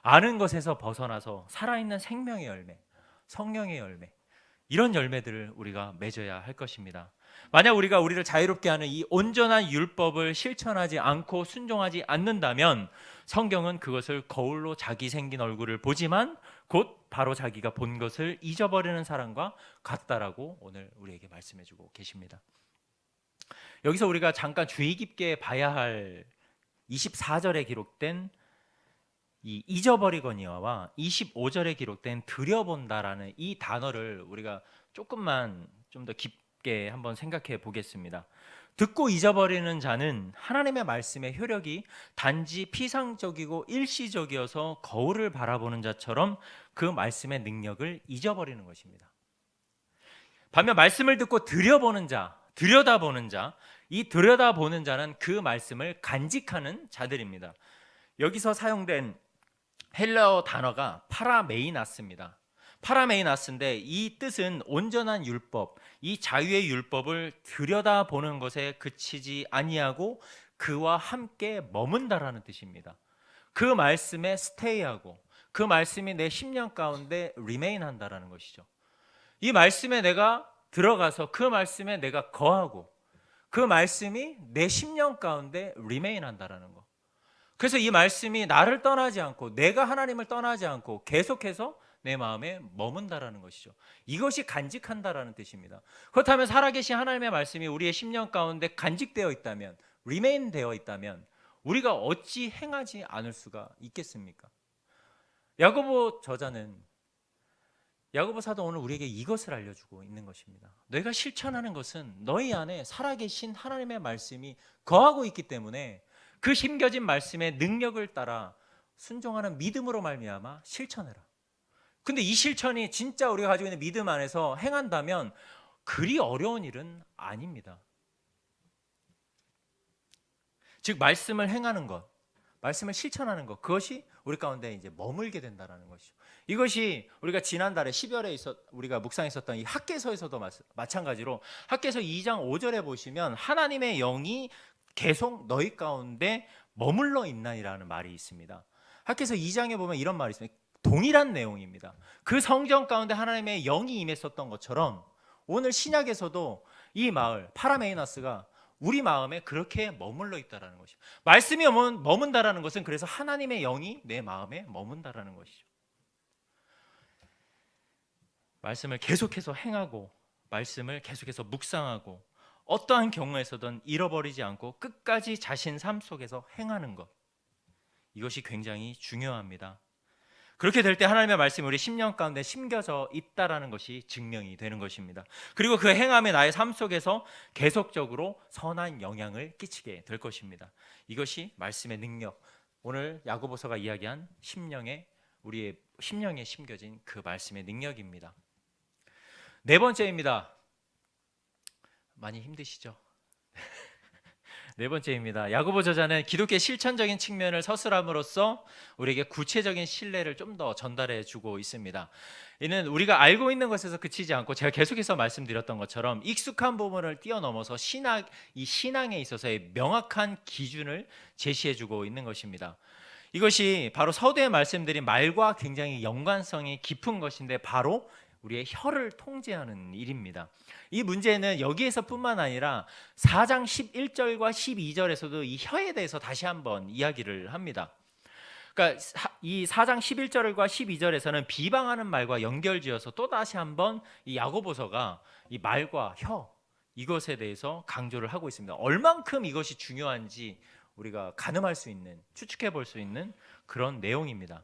아는 것에서 벗어나서 살아있는 생명의 열매, 성령의 열매, 이런 열매들을 우리가 맺어야 할 것입니다. 만약 우리가 우리를 자유롭게 하는 이 온전한 율법을 실천하지 않고 순종하지 않는다면 성경은 그것을 거울로 자기 생긴 얼굴을 보지만 곧 바로 자기가 본 것을 잊어버리는 사람과 같다라고 오늘 우리에게 말씀해주고 계십니다. 여기서 우리가 잠깐 주의 깊게 봐야 할 24절에 기록된 이 잊어버리거니와 25절에 기록된 들여본다라는 이 단어를 우리가 조금만 좀 더 깊게 한번 생각해 보겠습니다. 듣고 잊어버리는 자는 하나님의 말씀의 효력이 단지 피상적이고 일시적이어서 거울을 바라보는 자처럼 그 말씀의 능력을 잊어버리는 것입니다. 반면 말씀을 듣고 들여다보는 자, 이 들여다보는 자는 그 말씀을 간직하는 자들입니다. 여기서 사용된 헬라어 단어가 파라메이나스입니다. 파라메이나스인데 이 뜻은 온전한 율법, 이 자유의 율법을 들여다보는 것에 그치지 아니하고 그와 함께 머문다라는 뜻입니다. 그 말씀에 스테이하고 그 말씀이 내 심령 가운데 리메인한다라는 것이죠. 이 말씀에 내가 들어가서 그 말씀에 내가 거하고 그 말씀이 내 심령 가운데 리메인한다라는 것. 그래서 이 말씀이 나를 떠나지 않고 내가 하나님을 떠나지 않고 계속해서 내 마음에 머문다라는 것이죠. 이것이 간직한다라는 뜻입니다. 그렇다면 살아계신 하나님의 말씀이 우리의 심령 가운데 간직되어 있다면, 리메인 되어 있다면 우리가 어찌 행하지 않을 수가 있겠습니까? 야고보 저자는 야고보 사도 오늘 우리에게 이것을 알려주고 있는 것입니다. 너희가 실천하는 것은 너희 안에 살아계신 하나님의 말씀이 거하고 있기 때문에 그 심겨진 말씀의 능력을 따라 순종하는 믿음으로 말미암아 실천해라. 근데 이 실천이 진짜 우리가 가지고 있는 믿음 안에서 행한다면 그리 어려운 일은 아닙니다. 즉 말씀을 행하는 것, 말씀을 실천하는 것, 그것이 우리 가운데 이제 머물게 된다라는 것이죠. 이것이 우리가 지난달에 12월에 우리가 묵상했었던 이 학개서에서도 마찬가지로 학개서 2장 5절에 보시면 하나님의 영이 계속 너희 가운데 머물러 있나니라는 말이 있습니다. 학개서 2장에 보면 이런 말이 있습니다. 동일한 내용입니다. 그 성전 가운데 하나님의 영이 임했었던 것처럼 오늘 신약에서도 이 마을 파라메이나스가 우리 마음에 그렇게 머물러 있다라는 것이죠. 말씀이 머문다라는 것은 그래서 하나님의 영이 내 마음에 머문다라는 것이죠. 말씀을 계속해서 행하고 말씀을 계속해서 묵상하고 어떠한 경우에서든 잃어버리지 않고 끝까지 자신 삶 속에서 행하는 것, 이것이 굉장히 중요합니다. 그렇게 될 때 하나님의 말씀이 우리 심령 가운데 심겨져 있다라는 것이 증명이 되는 것입니다. 그리고 그 행함이 나의 삶 속에서 계속적으로 선한 영향을 끼치게 될 것입니다. 이것이 말씀의 능력, 오늘 야고보서가 이야기한 우리의 심령에 심겨진 그 말씀의 능력입니다. 네 번째입니다. 많이 힘드시죠? 네 번째입니다. 야고보 저자는 기독교의 실천적인 측면을 서술함으로써 우리에게 구체적인 신뢰를 좀 더 전달해 주고 있습니다. 이는 우리가 알고 있는 것에서 그치지 않고 제가 계속해서 말씀드렸던 것처럼 익숙한 부분을 뛰어넘어서 이 신앙에 있어서의 명확한 기준을 제시해 주고 있는 것입니다. 이것이 바로 서두에 말씀드린 말과 굉장히 연관성이 깊은 것인데 바로 우리의 혀를 통제하는 일입니다. 이 문제는 여기에서뿐만 아니라 4장 11절과 12절에서도 이 혀에 대해서 다시 한번 이야기를 합니다. 그러니까 이 4장 11절과 12절에서는 비방하는 말과 연결지어서 또 다시 한번 이 야고보서가 이 말과 혀, 이것에 대해서 강조를 하고 있습니다. 얼만큼 이것이 중요한지 우리가 가늠할 수 있는, 추측해 볼 수 있는 그런 내용입니다.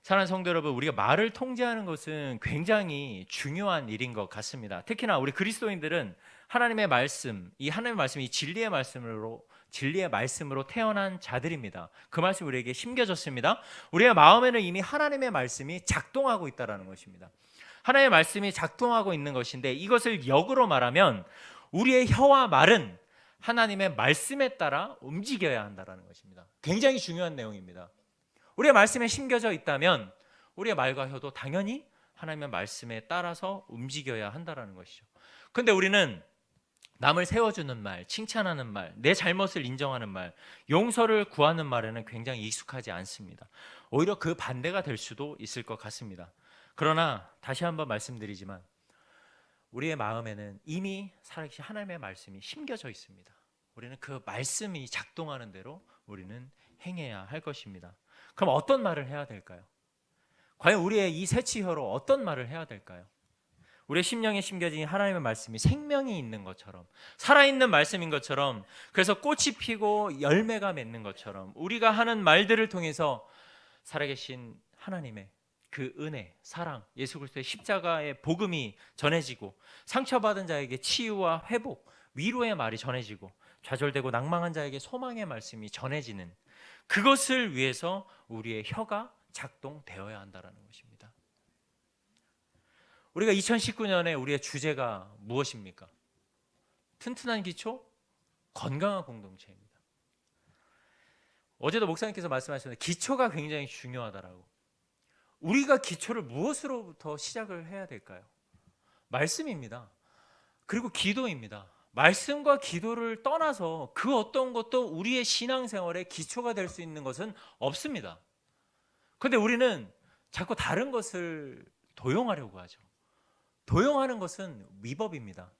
사랑하는 성도 여러분, 우리가 말을 통제하는 것은 굉장히 중요한 일인 것 같습니다. 특히나 우리 그리스도인들은 하나님의 말씀, 이 하나님의 말씀이 진리의 말씀으로 태어난 자들입니다. 그 말씀이 우리에게 심겨졌습니다. 우리의 마음에는 이미 하나님의 말씀이 작동하고 있다는 것입니다. 하나님의 말씀이 작동하고 있는 것인데 이것을 역으로 말하면 우리의 혀와 말은 하나님의 말씀에 따라 움직여야 한다는 것입니다. 굉장히 중요한 내용입니다. 우리의 말씀에 심겨져 있다면 우리의 말과 혀도 당연히 하나님의 말씀에 따라서 움직여야 한다는 것이죠. 그런데 우리는 남을 세워주는 말, 칭찬하는 말, 내 잘못을 인정하는 말, 용서를 구하는 말에는 굉장히 익숙하지 않습니다. 오히려 그 반대가 될 수도 있을 것 같습니다. 그러나 다시 한번 말씀드리지만 우리의 마음에는 이미 살아계신 하나님의 말씀이 심겨져 있습니다. 우리는 그 말씀이 작동하는 대로 우리는 행해야 할 것입니다. 그럼 어떤 말을 해야 될까요? 과연 우리의 이 새치혀로 어떤 말을 해야 될까요? 우리의 심령에 심겨진 하나님의 말씀이 생명이 있는 것처럼, 살아있는 말씀인 것처럼, 그래서 꽃이 피고 열매가 맺는 것처럼 우리가 하는 말들을 통해서 살아계신 하나님의 그 은혜, 사랑, 예수 그리스도의 십자가의 복음이 전해지고 상처받은 자에게 치유와 회복, 위로의 말이 전해지고 좌절되고 낭망한 자에게 소망의 말씀이 전해지는, 그것을 위해서 우리의 혀가 작동되어야 한다는 것입니다. 우리가 2019년에 우리의 주제가 무엇입니까? 튼튼한 기초, 건강한 공동체입니다. 어제도 목사님께서 말씀하셨는데 기초가 굉장히 중요하다라고. 우리가 기초를 무엇으로부터 시작을 해야 될까요? 말씀입니다. 그리고 기도입니다. 말씀과 기도를 떠나서 그 어떤 것도 우리의 신앙생활의 기초가 될 수 있는 것은 없습니다. 그런데 우리는 자꾸 다른 것을 도용하려고 하죠. 도용하는 것은 위법입니다.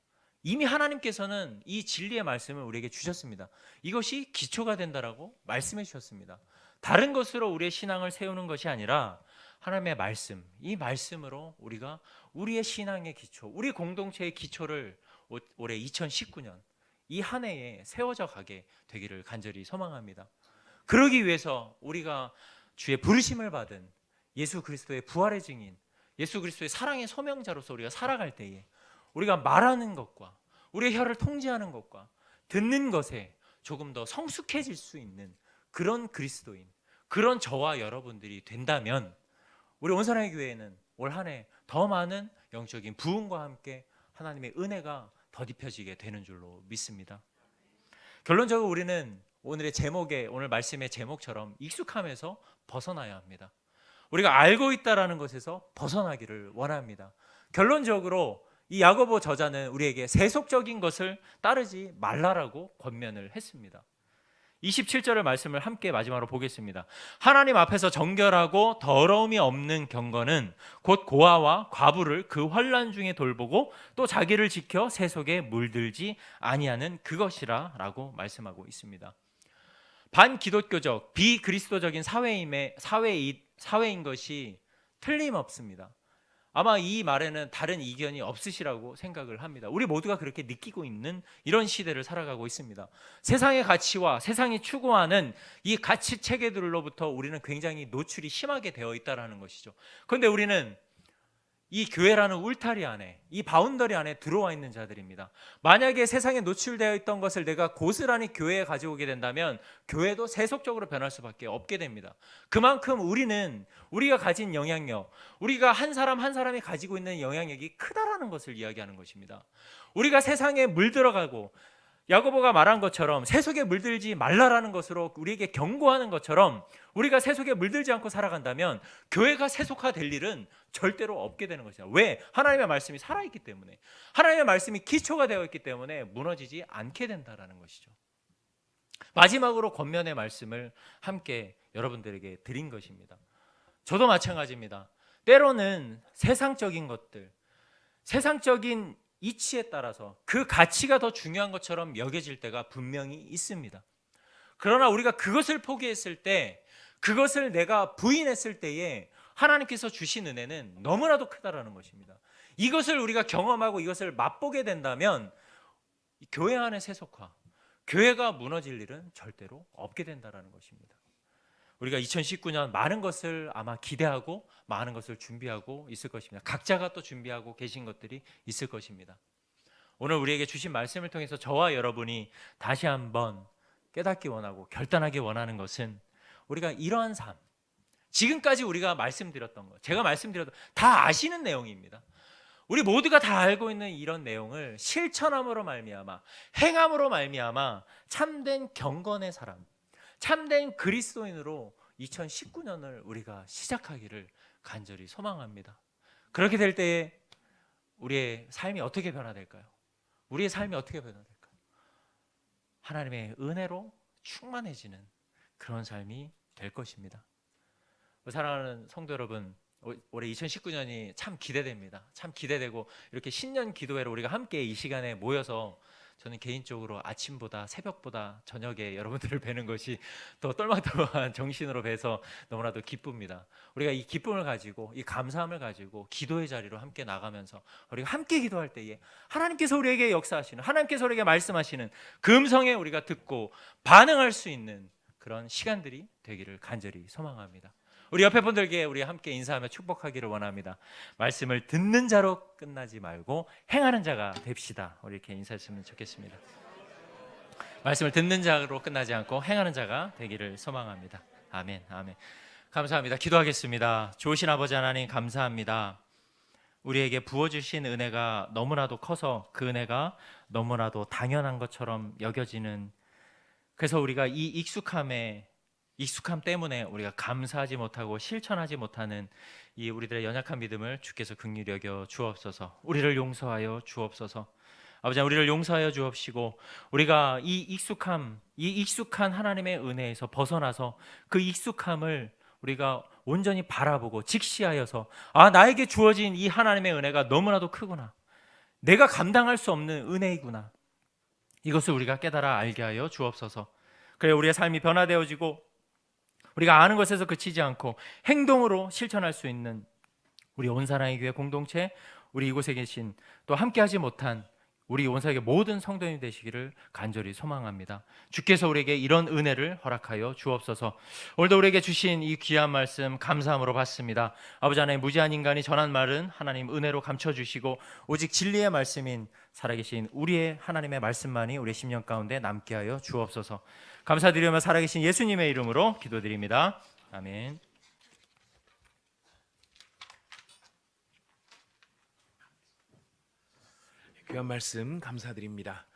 이미 하나님께서는 이 진리의 말씀을 우리에게 주셨습니다. 이것이 기초가 된다라고 말씀해 주셨습니다. 다른 것으로 우리의 신앙을 세우는 것이 아니라 하나님의 말씀, 이 말씀으로 우리가 우리의 신앙의 기초, 우리 공동체의 기초를 올해 2019년 이 한 해에 세워져 가게 되기를 간절히 소망합니다. 그러기 위해서 우리가 주의 부르심을 받은 예수 그리스도의 부활의 증인, 예수 그리스도의 사랑의 소명자로서 우리가 살아갈 때에 우리가 말하는 것과 우리의 혀를 통제하는 것과 듣는 것에 조금 더 성숙해질 수 있는 그런 그리스도인, 그런 저와 여러분들이 된다면 우리 온전한 교회에는 올 한 해 더 많은 영적인 부흥과 함께 하나님의 은혜가 더딥혀지게 되는 줄로 믿습니다. 결론적으로 우리는 오늘의 제목에 오늘 말씀의 제목처럼 익숙함에서 벗어나야 합니다. 우리가 알고 있다라는 것에서 벗어나기를 원합니다. 결론적으로 이 야고보 저자는 우리에게 세속적인 것을 따르지 말라라고 권면을 했습니다. 27절의 말씀을 함께 마지막으로 보겠습니다. 하나님 앞에서 정결하고 더러움이 없는 경건은 곧 고아와 과부를 그 환난 중에 돌보고 또 자기를 지켜 세속에 물들지 아니하는 그것이라 라고 말씀하고 있습니다. 반기독교적 비그리스도적인 사회인 것이 틀림없습니다. 아마 이 말에는 다른 이견이 없으시라고 생각을 합니다. 우리 모두가 그렇게 느끼고 있는 이런 시대를 살아가고 있습니다. 세상의 가치와 세상이 추구하는 이 가치 체계들로부터 우리는 굉장히 노출이 심하게 되어 있다는 것이죠. 그런데 우리는 이 교회라는 울타리 안에, 이 바운더리 안에 들어와 있는 자들입니다. 만약에 세상에 노출되어 있던 것을 내가 고스란히 교회에 가져오게 된다면 교회도 세속적으로 변할 수밖에 없게 됩니다. 그만큼 우리가 가진 영향력, 우리가 한 사람 한 사람이 가지고 있는 영향력이 크다라는 것을 이야기하는 것입니다. 우리가 세상에 물들어가고 야고보가 말한 것처럼 세속에 물들지 말라라는 것으로 우리에게 경고하는 것처럼 우리가 세속에 물들지 않고 살아간다면 교회가 세속화될 일은 절대로 없게 되는 것이다. 왜? 하나님의 말씀이 살아있기 때문에, 하나님의 말씀이 기초가 되어 있기 때문에 무너지지 않게 된다는 것이죠. 마지막으로 권면의 말씀을 함께 여러분들에게 드린 것입니다. 저도 마찬가지입니다. 때로는 세상적인 것들, 세상적인 이치에 따라서 그 가치가 더 중요한 것처럼 여겨질 때가 분명히 있습니다. 그러나 우리가 그것을 포기했을 때, 그것을 내가 부인했을 때에 하나님께서 주신 은혜는 너무나도 크다라는 것입니다. 이것을 우리가 경험하고 이것을 맛보게 된다면 교회 안의 세속화, 교회가 무너질 일은 절대로 없게 된다는 것입니다. 우리가 2019년 많은 것을 아마 기대하고 많은 것을 준비하고 있을 것입니다. 각자가 또 준비하고 계신 것들이 있을 것입니다. 오늘 우리에게 주신 말씀을 통해서 저와 여러분이 다시 한번 깨닫기 원하고 결단하기 원하는 것은 우리가 이러한 삶, 지금까지 우리가 말씀드렸던 것, 제가 말씀드렸던 다 아시는 내용입니다. 우리 모두가 다 알고 있는 이런 내용을 실천함으로 말미암아, 행함으로 말미암아 참된 경건의 사람, 참된 그리스도인으로 2019년을 우리가 시작하기를 간절히 소망합니다. 그렇게 될 때에 우리의 삶이 어떻게 변화될까요? 우리의 삶이 어떻게 변화될까요? 하나님의 은혜로 충만해지는 그런 삶이 될 것입니다. 사랑하는 성도 여러분, 올해 2019년이 참 기대됩니다. 참 기대되고 이렇게 신년 기도회로 우리가 함께 이 시간에 모여서 저는 개인적으로 아침보다 새벽보다 저녁에 여러분들을 뵈는 것이 더 똘망똘망한 정신으로 뵈서 너무나도 기쁩니다. 우리가 이 기쁨을 가지고 이 감사함을 가지고 기도의 자리로 함께 나가면서 우리가 함께 기도할 때에 하나님께서 우리에게 역사하시는, 하나님께서 우리에게 말씀하시는 그 음성에 우리가 듣고 반응할 수 있는 그런 시간들이 되기를 간절히 소망합니다. 우리 옆에 분들께 우리 함께 인사하며 축복하기를 원합니다. 말씀을 듣는 자로 끝나지 말고 행하는 자가 됩시다. 우리 이렇게 인사했으면 좋겠습니다. 말씀을 듣는 자로 끝나지 않고 행하는 자가 되기를 소망합니다. 아멘, 아멘. 감사합니다. 기도하겠습니다. 좋으신 아버지 하나님 감사합니다. 우리에게 부어주신 은혜가 너무나도 커서 그 은혜가 너무나도 당연한 것처럼 여겨지는, 그래서 우리가 이 익숙함 때문에 우리가 감사하지 못하고 실천하지 못하는 이 우리들의 연약한 믿음을 주께서 긍휼히 여겨 주옵소서. 우리를 용서하여 주옵소서. 아버지, 우리를 용서하여 주옵시고 우리가 이 익숙한 하나님의 은혜에서 벗어나서 그 익숙함을 우리가 온전히 바라보고 직시하여서 나에게 주어진 이 하나님의 은혜가 너무나도 크구나, 내가 감당할 수 없는 은혜이구나, 이것을 우리가 깨달아 알게 하여 주옵소서. 그래 우리의 삶이 변화되어지고 우리가 아는 것에서 그치지 않고 행동으로 실천할 수 있는 우리 온사랑의 교회 공동체, 우리 이곳에 계신 또 함께하지 못한 우리 온사랑의 모든 성도님 되시기를 간절히 소망합니다. 주께서 우리에게 이런 은혜를 허락하여 주옵소서. 오늘도 우리에게 주신 이 귀한 말씀 감사함으로 받습니다. 아버지 하나님, 무지한 인간이 전한 말은 하나님 은혜로 감춰주시고 오직 진리의 말씀인 살아계신 우리의 하나님의 말씀만이 우리의 심령 가운데 남게 하여 주옵소서. 감사드리며 살아계신 예수님의 이름으로 기도드립니다. 아멘. 귀한 말씀 감사드립니다.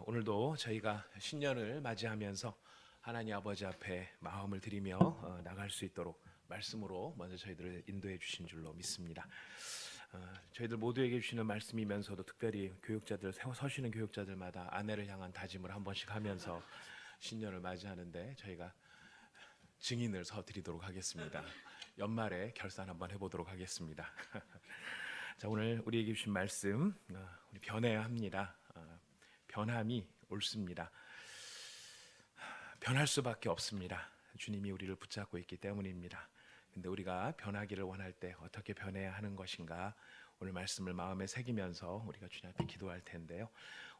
오늘도 저희가 신년을 맞이하면서 하나님 아버지 앞에 마음을 드리며 나갈 수 있도록 말씀으로 먼저 저희들을 인도해 주신 줄로 믿습니다. 저희들 모두에게 주시는 말씀이면서도 특별히 교육자들, 서시는 교육자들마다 아내를 향한 다짐을 한 번씩 하면서 신년을 맞이하는데 저희가 증인을 서 드리도록 하겠습니다. 연말에 결산 한번 해보도록 하겠습니다. 자, 오늘 우리에게 주신 말씀, 우리 변해야 합니다. 변함이 옳습니다. 변할 수밖에 없습니다. 주님이 우리를 붙잡고 있기 때문입니다. 근데 우리가 변하기를 원할 때 어떻게 변해야 하는 것인가, 오늘 말씀을 마음에 새기면서 우리가 주님 앞에 기도할 텐데요.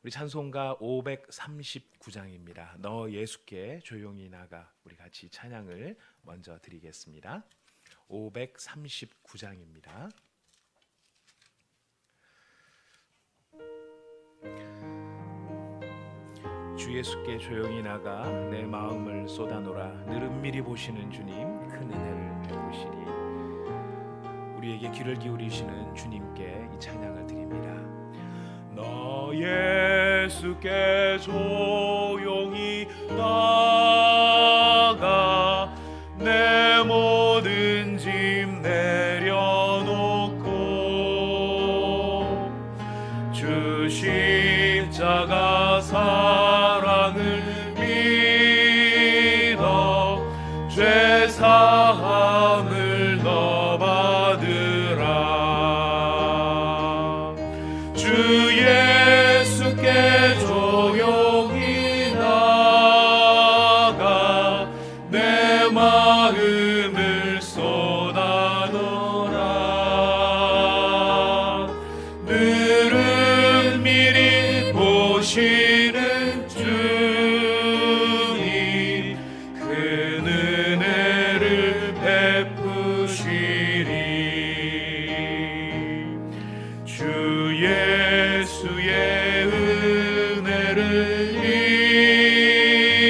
우리 찬송가 539장입니다. 너 예수께 조용히 나가. 우리 같이 찬양을 먼저 드리겠습니다. 539장입니다. 주 예수께 조용히 나가 내 마음을 쏟아놓으라. 늘은밀히 보시는 주님 큰 은혜를 베푸시리. 우리에게 귀를 기울이시는 주님께 이 찬양을 드립니다. 너 예수께 조용히 나가 내 모든 짐 내려놓고 주 십자가 사랑을 믿어 죄사함을 너 받으라. 주 예수께 조용히 나가 내 마음을 쏟아놓으라. 늘은 미리 보시는 주님 큰 은혜를 베푸시리. 주 예수의 은혜를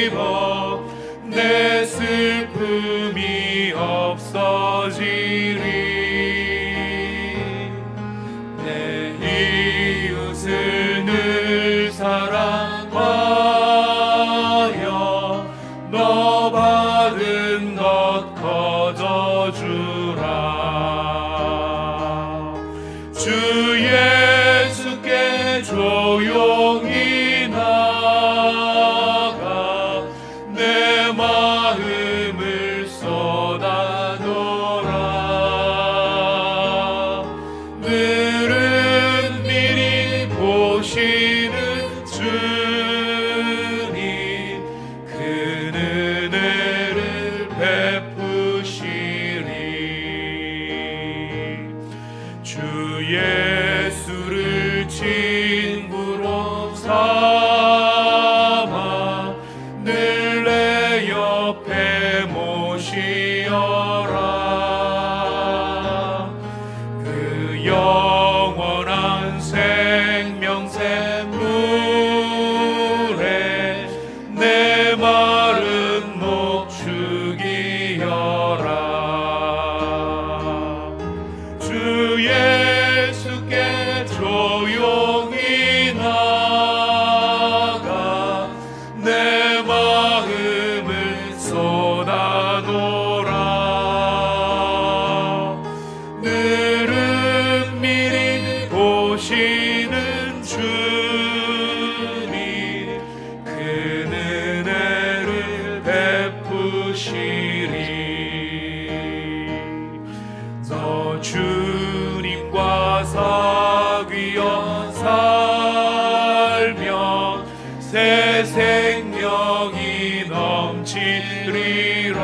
입어 내 슬픔이 없어지리. 내 이웃을 늘 사랑하여 너 받은 것 거저주라. 주 예수께 조용히 나가 내 마음을 쏟아놓으라. 늘은 미리 보시는 주님 큰 은혜를 베푸시리. 주 예수를 친구로 삼아 늘 내 옆에 모시어라. 그 영원한 생명새 물에 내 마른 목 죽이어라. 주 예수께 조용히 나가 내 마음을 쏟아놓으라. 늘은 미리 보시는 주님 큰 은혜를 베푸시리. 너 주님과 사귀어 살며 새 생명이 넘치리라.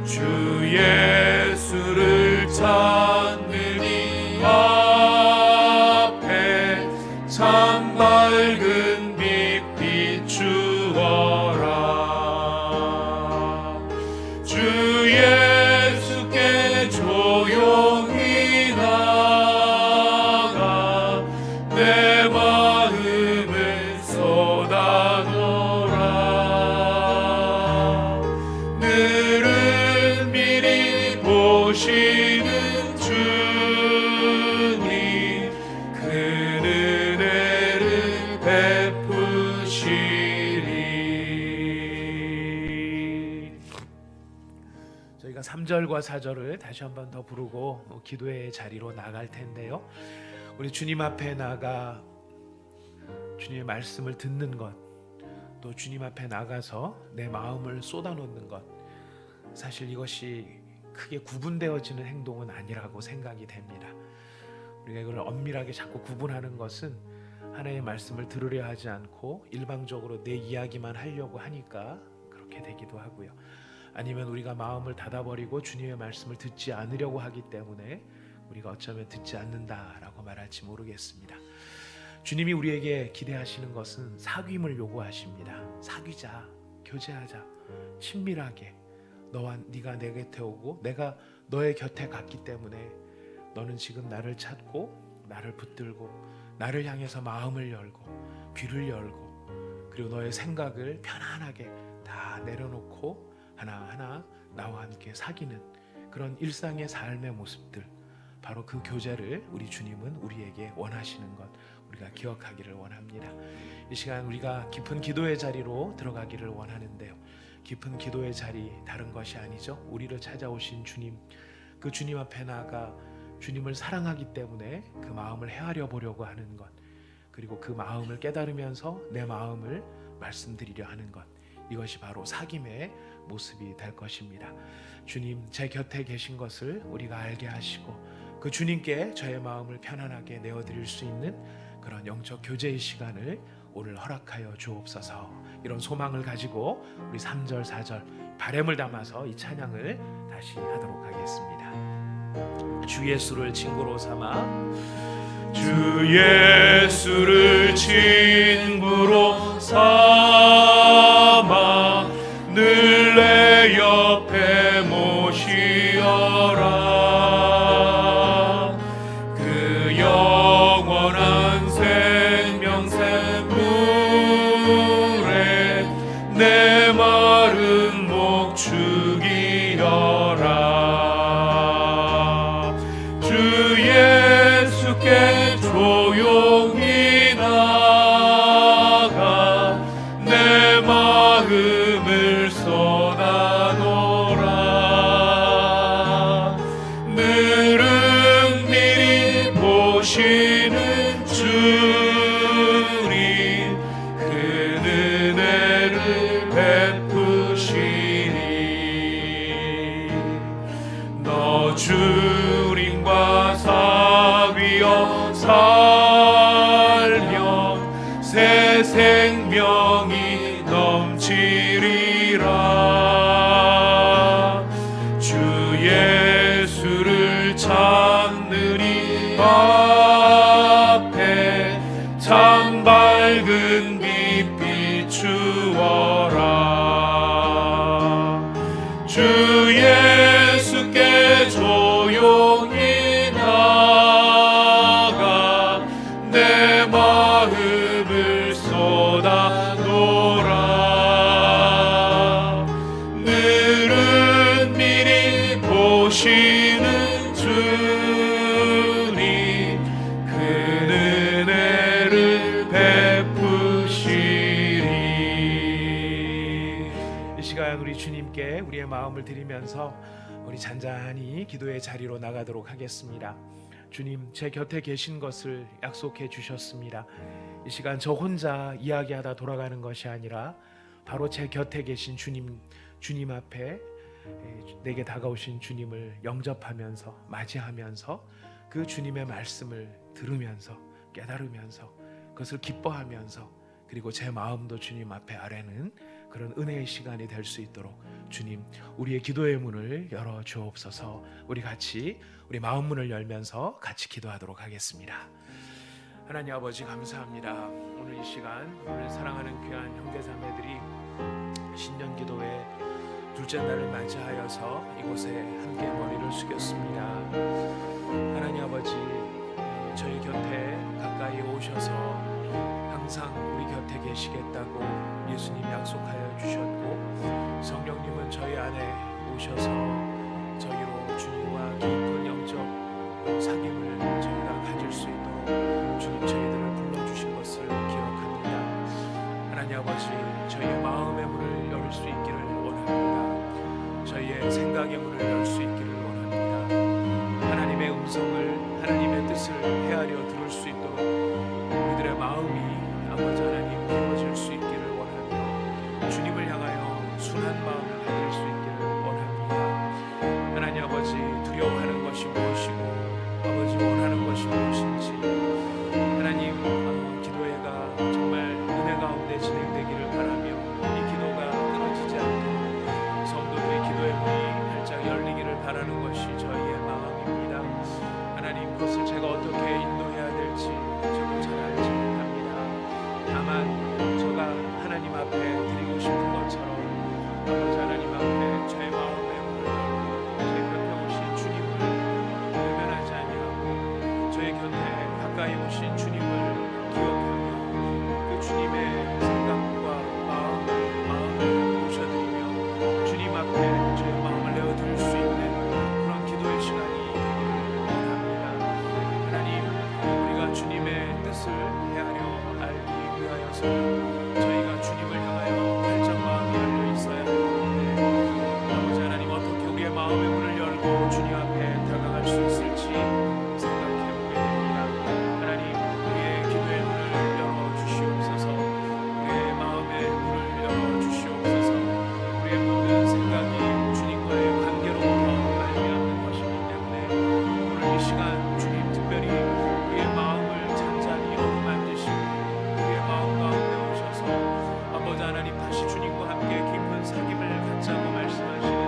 주 예수를 찾는 이 앞에 참 밝은 빛 비추어라. 주 예수께 조용히 나가 내 마음을 쏟아놓으라. 늘은 미리 보시는 주님 큰 은혜 저희가 3절과 4절을 다시 한번 더 부르고 기도의 자리로 나갈 텐데요. 우리 주님 앞에 나가 주님의 말씀을 듣는 것, 또 주님 앞에 나가서 내 마음을 쏟아놓는 것, 사실 이것이 크게 구분되어지는 행동은 아니라고 생각이 됩니다. 우리가 이걸 엄밀하게 자꾸 구분하는 것은 하나님의 말씀을 들으려 하지 않고 일방적으로 내 이야기만 하려고 하니까 그렇게 되기도 하고요. 아니면 우리가 마음을 닫아버리고 주님의 말씀을 듣지 않으려고 하기 때문에 우리가 어쩌면 듣지 않는다라고 말할지 모르겠습니다. 주님이 우리에게 기대하시는 것은 사귐을 요구하십니다. 사귀자, 교제하자, 친밀하게. 네가 내 곁에 오고 내가 너의 곁에 갔기 때문에 너는 지금 나를 찾고 나를 붙들고 나를 향해서 마음을 열고 귀를 열고 그리고 너의 생각을 편안하게 다 내려놓고 하나하나 나와 함께 사귀는 그런 일상의 삶의 모습들, 바로 그 교제를 우리 주님은 우리에게 원하시는 것 우리가 기억하기를 원합니다. 이 시간 우리가 깊은 기도의 자리로 들어가기를 원하는데요. 깊은 기도의 자리 다른 것이 아니죠. 우리를 찾아오신 주님, 그 주님 앞에 나가 주님을 사랑하기 때문에 그 마음을 헤아려 보려고 하는 것, 그리고 그 마음을 깨달으면서 내 마음을 말씀드리려 하는 것, 이것이 바로 사귐의 모습이 될 것입니다. 주님, 제 곁에 계신 것을 우리가 알게 하시고 그 주님께 저의 마음을 편안하게 내어드릴 수 있는 그런 영적 교제의 시간을 오늘 허락하여 주옵소서. 이런 소망을 가지고 우리 3절 4절 바램을 담아서 이 찬양을 다시 하도록 하겠습니다. 주 예수를 친구로 삼아, 주 예수를 친구로 삼아 늘 내 옆에 모시어라. 그 영원한 생명샘물에 내 마른 목 죽이어라. 주 예수께 조용히 나가 내 마음을 쏟아놓으라. 늘은 미리 보시는 주님, 그 은혜를 베푸시니 너 주님과 사귀어 살면 새 생명이 넘치리라. 주 예수를 찾는 이 앞에 참 밝은 빛 비추어라. 주 예수께 조용히 나가 내 마음을 쏟아놓으라. 늘은 미리 보시는 주님, 그 은혜를 베푸시리. 이 시간 우리 주님께 우리의 마음을 드리면서 우리 잔잔히 기도의 자리로 나가도록 하겠습니다. 주님, 제 곁에 계신 것을 약속해 주셨습니다. 이 시간 저 혼자 이야기하다 돌아가는 것이 아니라 바로 제 곁에 계신 주님 앞에 내게 다가오신 주님을 영접하면서 맞이하면서 그 주님의 말씀을 들으면서 깨달으면서 그것을 기뻐하면서 그리고 제 마음도 주님 앞에 아뢰는 그런 은혜의 시간이 될 수 있도록 주님, 우리의 기도의 문을 열어 주옵소서. 우리 같이 우리 마음 문을 열면서 같이 기도하도록 하겠습니다. 하나님 아버지, 감사합니다. 오늘 이 시간 오늘 사랑하는 귀한 형제자매들이 신년 기도회 둘째 날을 맞이하여서 이곳에 함께 머리를 숙였습니다. 하나님 아버지, 저희 곁에 가까이 오셔서 항상 우리 곁에 계시겠다고 예수님 약속하여 주셨고, 성령님은 저희 안에 오셔서 저희로 주님과 깊은 영적 사귐을 저희가 가질 수 있도록 주님 저희들을 불러주신 것을 기억합니다. 하나님 아버지, 저희의 마음의 문을 열을 수 있기를 원합니다. 저희의 생각의 문을 열 수 있기를 원합니다. 하나님의 음성을, 하나님의 뜻을 헤아려 들을 수 있도록 우리들의 마음이 아버지 하나님 비워질 수 있기를 원하며 주님을 향하여 순한 마음을 가질 수 있기를 원합니다. 하나님 아버지, 두려워하는 것이 무엇이고 아버지 원하는 것이 무엇인지 하나님, 기도회가 정말 은혜 가운데 진행되기를 바라며 이 기도가 끊어지지 않도록 성도들의 기도의 문이 활짝 열리기를 바라는 것이 저희의 마음입니다. 하나님, 그것을 제가 어떻게 인도해야 될지 저도 잘 알지 못합니다. 다만 제가 하나님 앞에 드리고 싶은 것처럼 아버지 하나님 앞에 제 마음의 문을 열고 제 곁에 오신 주님을 외면하지 아니하고 저의 곁에 가까이 오신 주님을 기억하며 그 주님의 생각과 마음을 모셔드리며 주님 앞에 저의 마음을 내어드릴 수 있는 그런 기도의 시간이 되기를 원합니다. 하나님, 우리가 주님의 뜻을 헤아려 알기 위하여서는 저희가 주님을 향하여 활짝 마음이 열려 있어야 하는데 아버지 하나님, 어떻게 우리의 마음의 문을 열고 주님 앞에 다가갈 수 있을지 생각해 보게 됩니다. 하나님, 우리의 기도의 문을 열어 주시옵소서. 우리의 마음의 문을 열어 주시옵소서. 우리의 모든 생각이 주님과의 관계로부터 말미암는 것이기 때문에 오늘 이 시간 주님 특별히 우리의 마음을 잔잔히 어루만지시고 우리의 마음 가운데 오셔서 아버지 하나님, 다시 주님과 함께 깊은 사귐을 갖자고 말씀하시는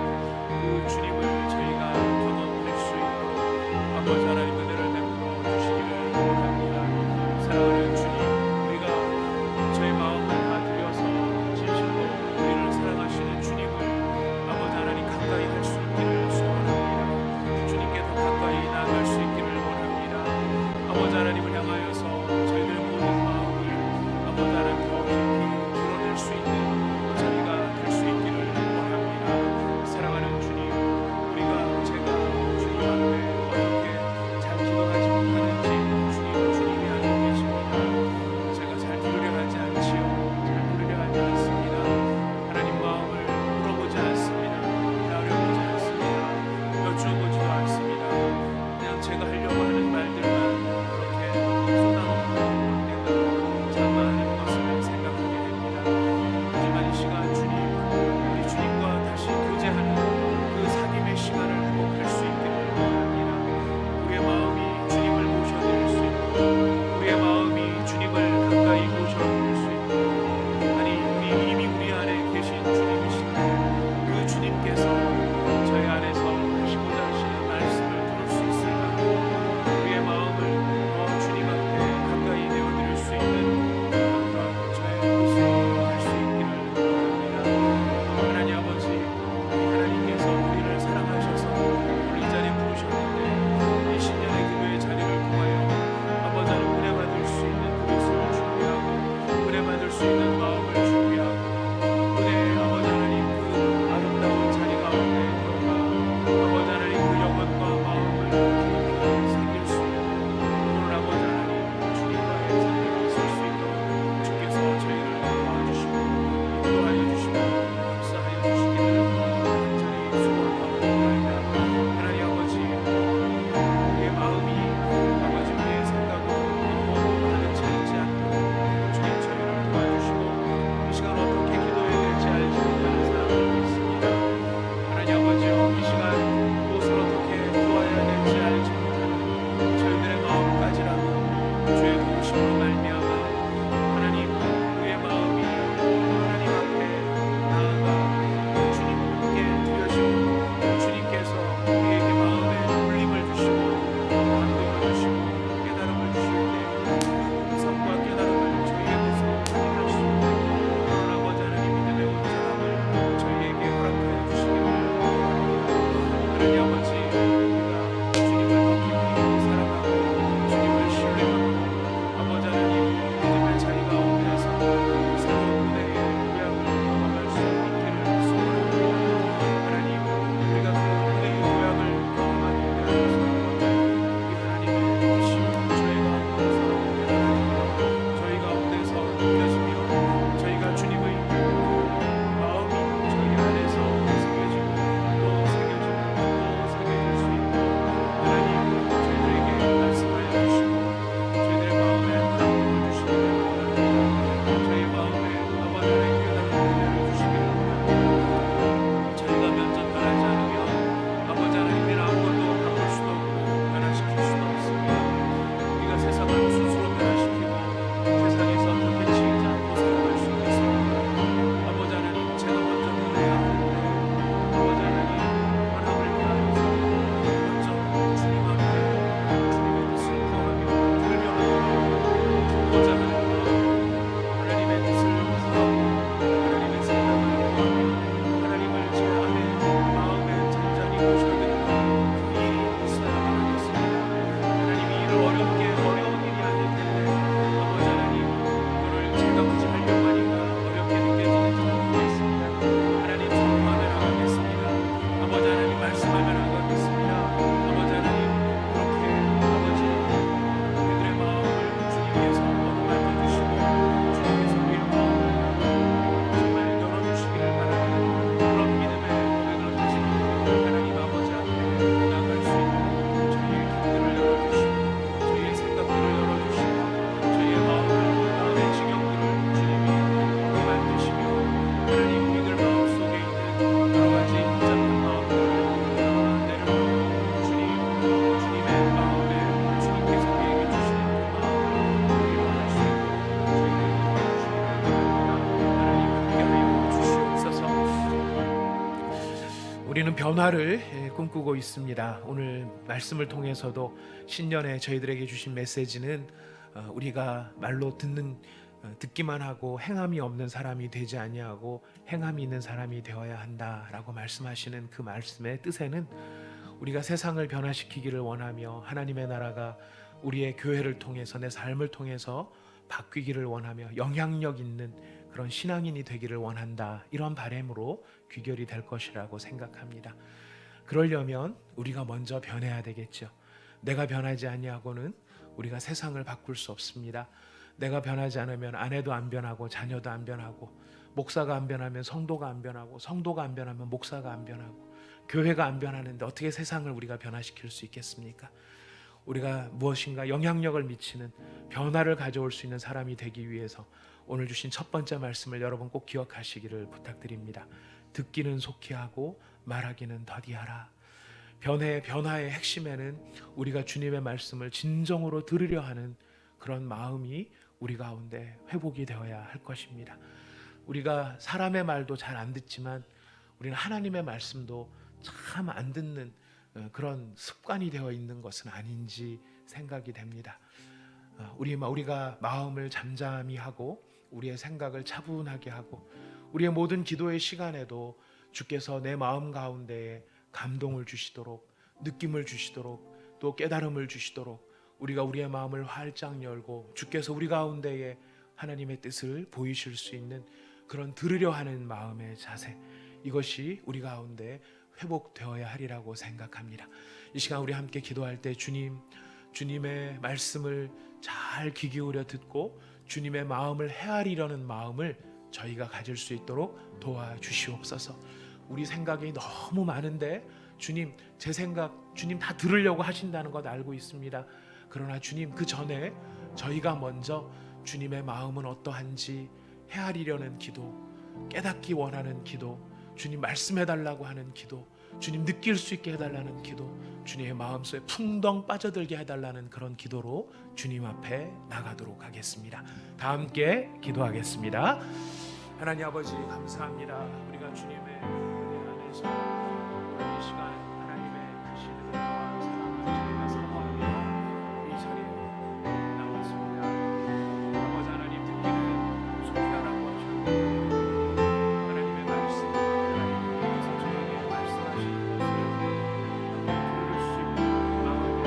그 주님을 저희가 경험할 수 있도록 아버지 하나님 은혜를 베풀어 주시기를 원합니다. 사랑하는 주님, 우리가 저의 마음을 다 드려서 진실로 우리를 사랑하시는 주님을 아버지 하나님 가까이 할 수 있기를 소원합니다. 주님께 더 가까이 나아갈 수 있기를 원합니다. 아버지 하나님을 향하여서 저희들의 모든 마음을 아버지 하나님 더 깊이 드러낼 수 있는 저희가 될 수 있기를 원합니다. 사랑하는 주님, 우리가 제가 주님 앞에 어떻게 잘 기도하지 못하는지 주님이 알고 계십니다. 제가 잘 들으려 하지 않지요. 잘 들으려 하지 않습니다. 하나님 마음을 물어보지 않습니다. 헤아려보지 않습니다. 여쭈어보지도 않습니다. 그냥 제가 하려고 하는 말들만 그렇게 쏟아놓고 내가 자만하는 것을 생각하게 됩니다. 하지만 이 시간 주님, 우리 주님과 다시 교제하는 그 사귐의 시간을 회복할 수 있기를 원합니다. 우리의 마음이 주님을 모셔드릴 수 있고 우리의 마음이 주님을 가까이 모셔드릴 수 있고 아니 이미 우리 안에 계신 주님이신데 그 주님께서 저희 안에서 하시고자 하시는 말씀을 들을 수 있을 만큼 우리의 마음을 더 주님 앞에 가까이 내어드릴 수 있는 그런 저의 모습이 될 수 있기를 원합니다. 하나님 아버지, 하나님께서 우리를 사랑하셔서 우리 이 자리에 부르셨는데 이 신년의 기도의 자리를 통하여 아버지 하나님 은혜 받을 수 있는 그릇을 준비하고 은혜 받을 수 있는 마음을 준비하고 은혜 아버지 하나님 그 아름다운 자리 가운데 들어가 아버지 하나님 그 영혼과 마음을 깊이 새길 수 있는 오늘 아버지 하나님 주님과의 자리에 있을 수 있도록 주께서 저희를 도와주시고 인도하여 주시고 역사하여 주시기를 간절히 소원하옵나이다. 하나님 아버지, 우리의 마음이 아버지 우리의 생각으로 너무 가득 차 있지 않도록 주님 저희를 도와주시고 이 시간 어떻게 기도해야 될지 알지 못하는 사람들이 있습니다. 하나님 아버지요, 이 시간 무엇을 어떻게 도와야 될지 알지 못하는 저희들의 마음까지라도 주의 도우심으로 말미암아 하나님, 우리의 마음이 하나님 앞에 나아가 주님께 드려지고 주님께서 우리에게 마음에 울림을 주시고 감동을 주시고 깨달음을 주실 때그 음성과 깨달음을 저희의 모습으로 확인할 수 있고 그런 아버지 하나님 믿음의 온전함을 저희에게 허락하여 주시기를 원합니다. 하나님 아버지, 우리가 주님을 더 깊이 사랑하고 주님을 신뢰하고 아버지 하나님 믿음의 자리 가운데서 새로운 은혜의 도약을 경험할 수 있기를 소원합니다. 하나님, 우리가 그 은혜의 도약을 경험하기 위해서 우리 하나님의 뜻이 저희 가운데서 깨달아지며 저희 가운데서 느껴지며 저희가 주님의 그 마음이 저희 안에서 새겨지고 우리는 변화를 꿈꾸고 있습니다. 오늘 말씀을 통해서도 신년에 저희들에게 주신 메시지는 우리가 말로 듣기만 하고 행함이 없는 사람이 되지 아니하고 행함이 있는 사람이 되어야 한다라고 말씀하시는 그 말씀의 뜻에는 우리가 세상을 변화시키기를 원하며 하나님의 나라가 우리의 교회를 통해서 내 삶을 통해서 바뀌기를 원하며 영향력 있는 그런 신앙인이 되기를 원한다, 이런 바람으로 귀결이 될 것이라고 생각합니다. 그러려면 우리가 먼저 변해야 되겠죠. 내가 변하지 아니하고는 우리가 세상을 바꿀 수 없습니다. 내가 변하지 않으면 아내도 안 변하고 자녀도 안 변하고, 목사가 안 변하면 성도가 안 변하고, 성도가 안 변하면 목사가 안 변하고, 교회가 안 변하는데 어떻게 세상을 우리가 변화시킬 수 있겠습니까? 우리가 무엇인가 영향력을 미치는 변화를 가져올 수 있는 사람이 되기 위해서 오늘 주신 첫 번째 말씀을 여러분 꼭 기억하시기를 부탁드립니다. 듣기는 속히 하고 말하기는 더디하라. 변화의 핵심에는 우리가 주님의 말씀을 진정으로 들으려 하는 그런 마음이 우리 가운데 회복이 되어야 할 것입니다. 우리가 사람의 말도 잘 안 듣지만 우리는 하나님의 말씀도 참 안 듣는 그런 습관이 되어 있는 것은 아닌지 생각이 됩니다. 우리가 마음을 잠잠히 하고 우리의 생각을 차분하게 하고 우리의 모든 기도의 시간에도 주께서 내 마음 가운데에 감동을 주시도록, 느낌을 주시도록, 또 깨달음을 주시도록 우리가 우리의 마음을 활짝 열고 주께서 우리 가운데에 하나님의 뜻을 보이실 수 있는 그런 들으려 하는 마음의 자세, 이것이 우리 가운데 회복되어야 하리라고 생각합니다. 이 시간 우리 함께 기도할 때 주님의 말씀을 잘 귀 기울여 듣고 주님의 마음을 헤아리려는 마음을 저희가 가질 수 있도록 도와주시옵소서. 우리 생각이 너무 많은데 주님, 제 생각 주님 다 들으려고 하신다는 것 알고 있습니다. 그러나 주님, 그 전에 저희가 먼저 주님의 마음은 어떠한지 헤아리려는 기도, 깨닫기 원하는 기도, 주님 말씀해달라고 하는 기도, 주님 느낄 수 있게 해달라는 기도, 주님의 마음속에 풍덩 빠져들게 해달라는 그런 기도로 주님 앞에 나가도록 하겠습니다. 다 함께 기도하겠습니다. 하나님 아버지, 감사합니다. 우리가 주님의 은혜 안에서 오늘 이 시간 하나님의 크신 은혜와 사랑을 저희가 사모하며 이 자리에 나왔습니다. 아버지 하나님, 듣기는 속히 하라고 하셨는데 하나님의 말씀, 하나님께서 저에게 말씀하시는 것을 들을 수 있는 마음의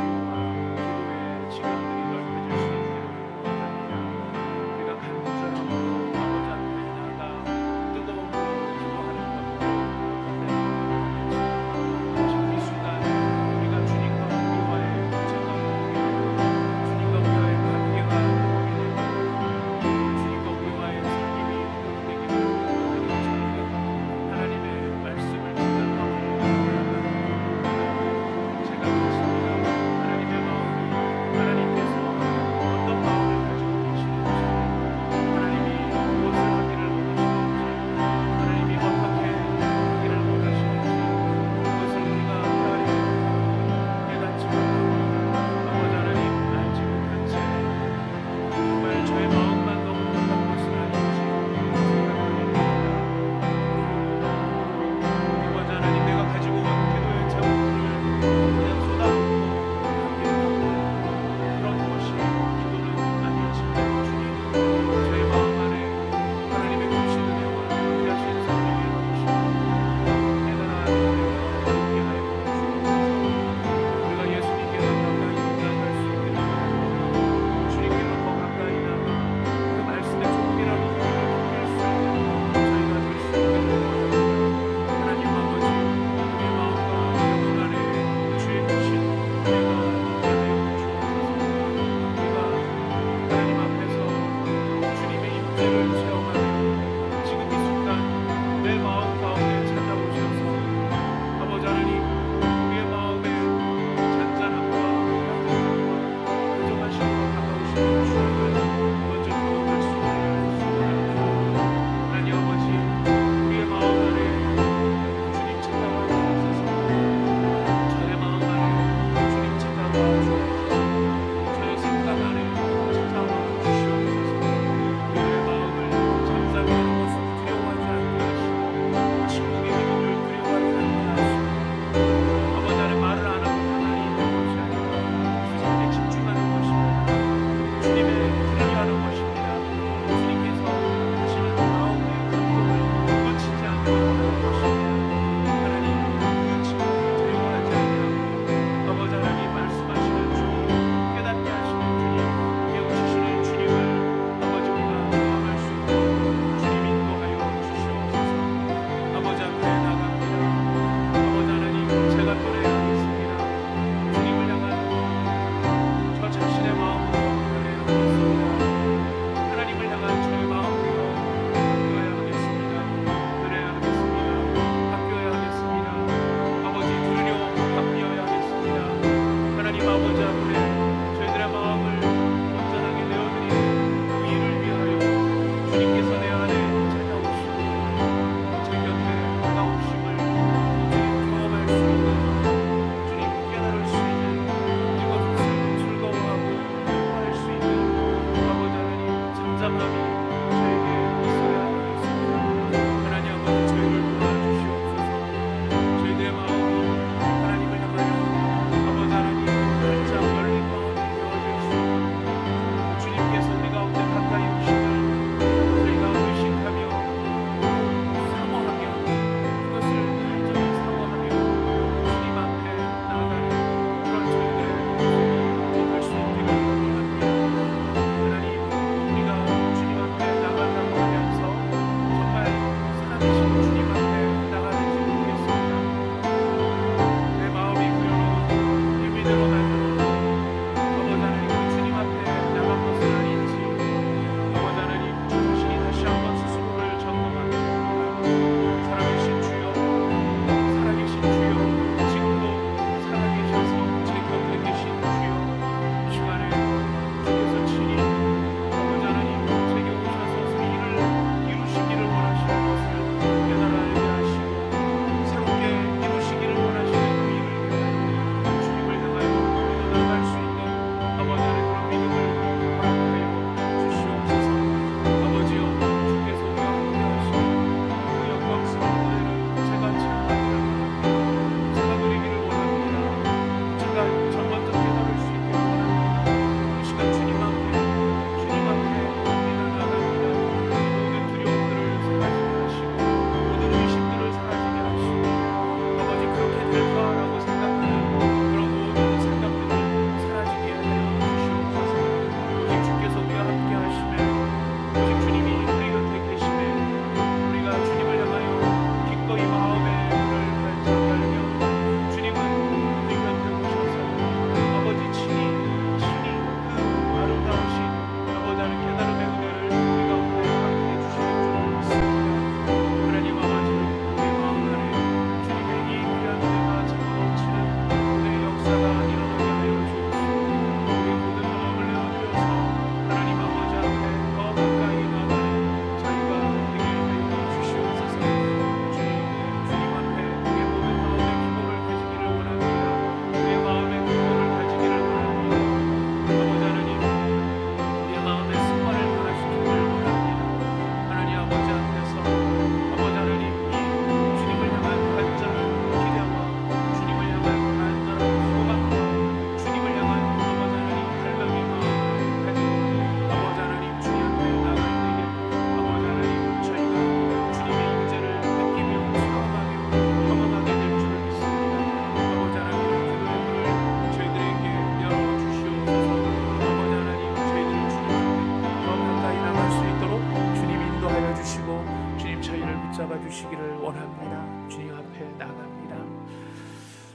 영과 기도의 지경들이 넓어질 수 있기를 원합니다. 우리가 간절하고 아버지 앞에 나아가 뜨거운 마음으로 기도하고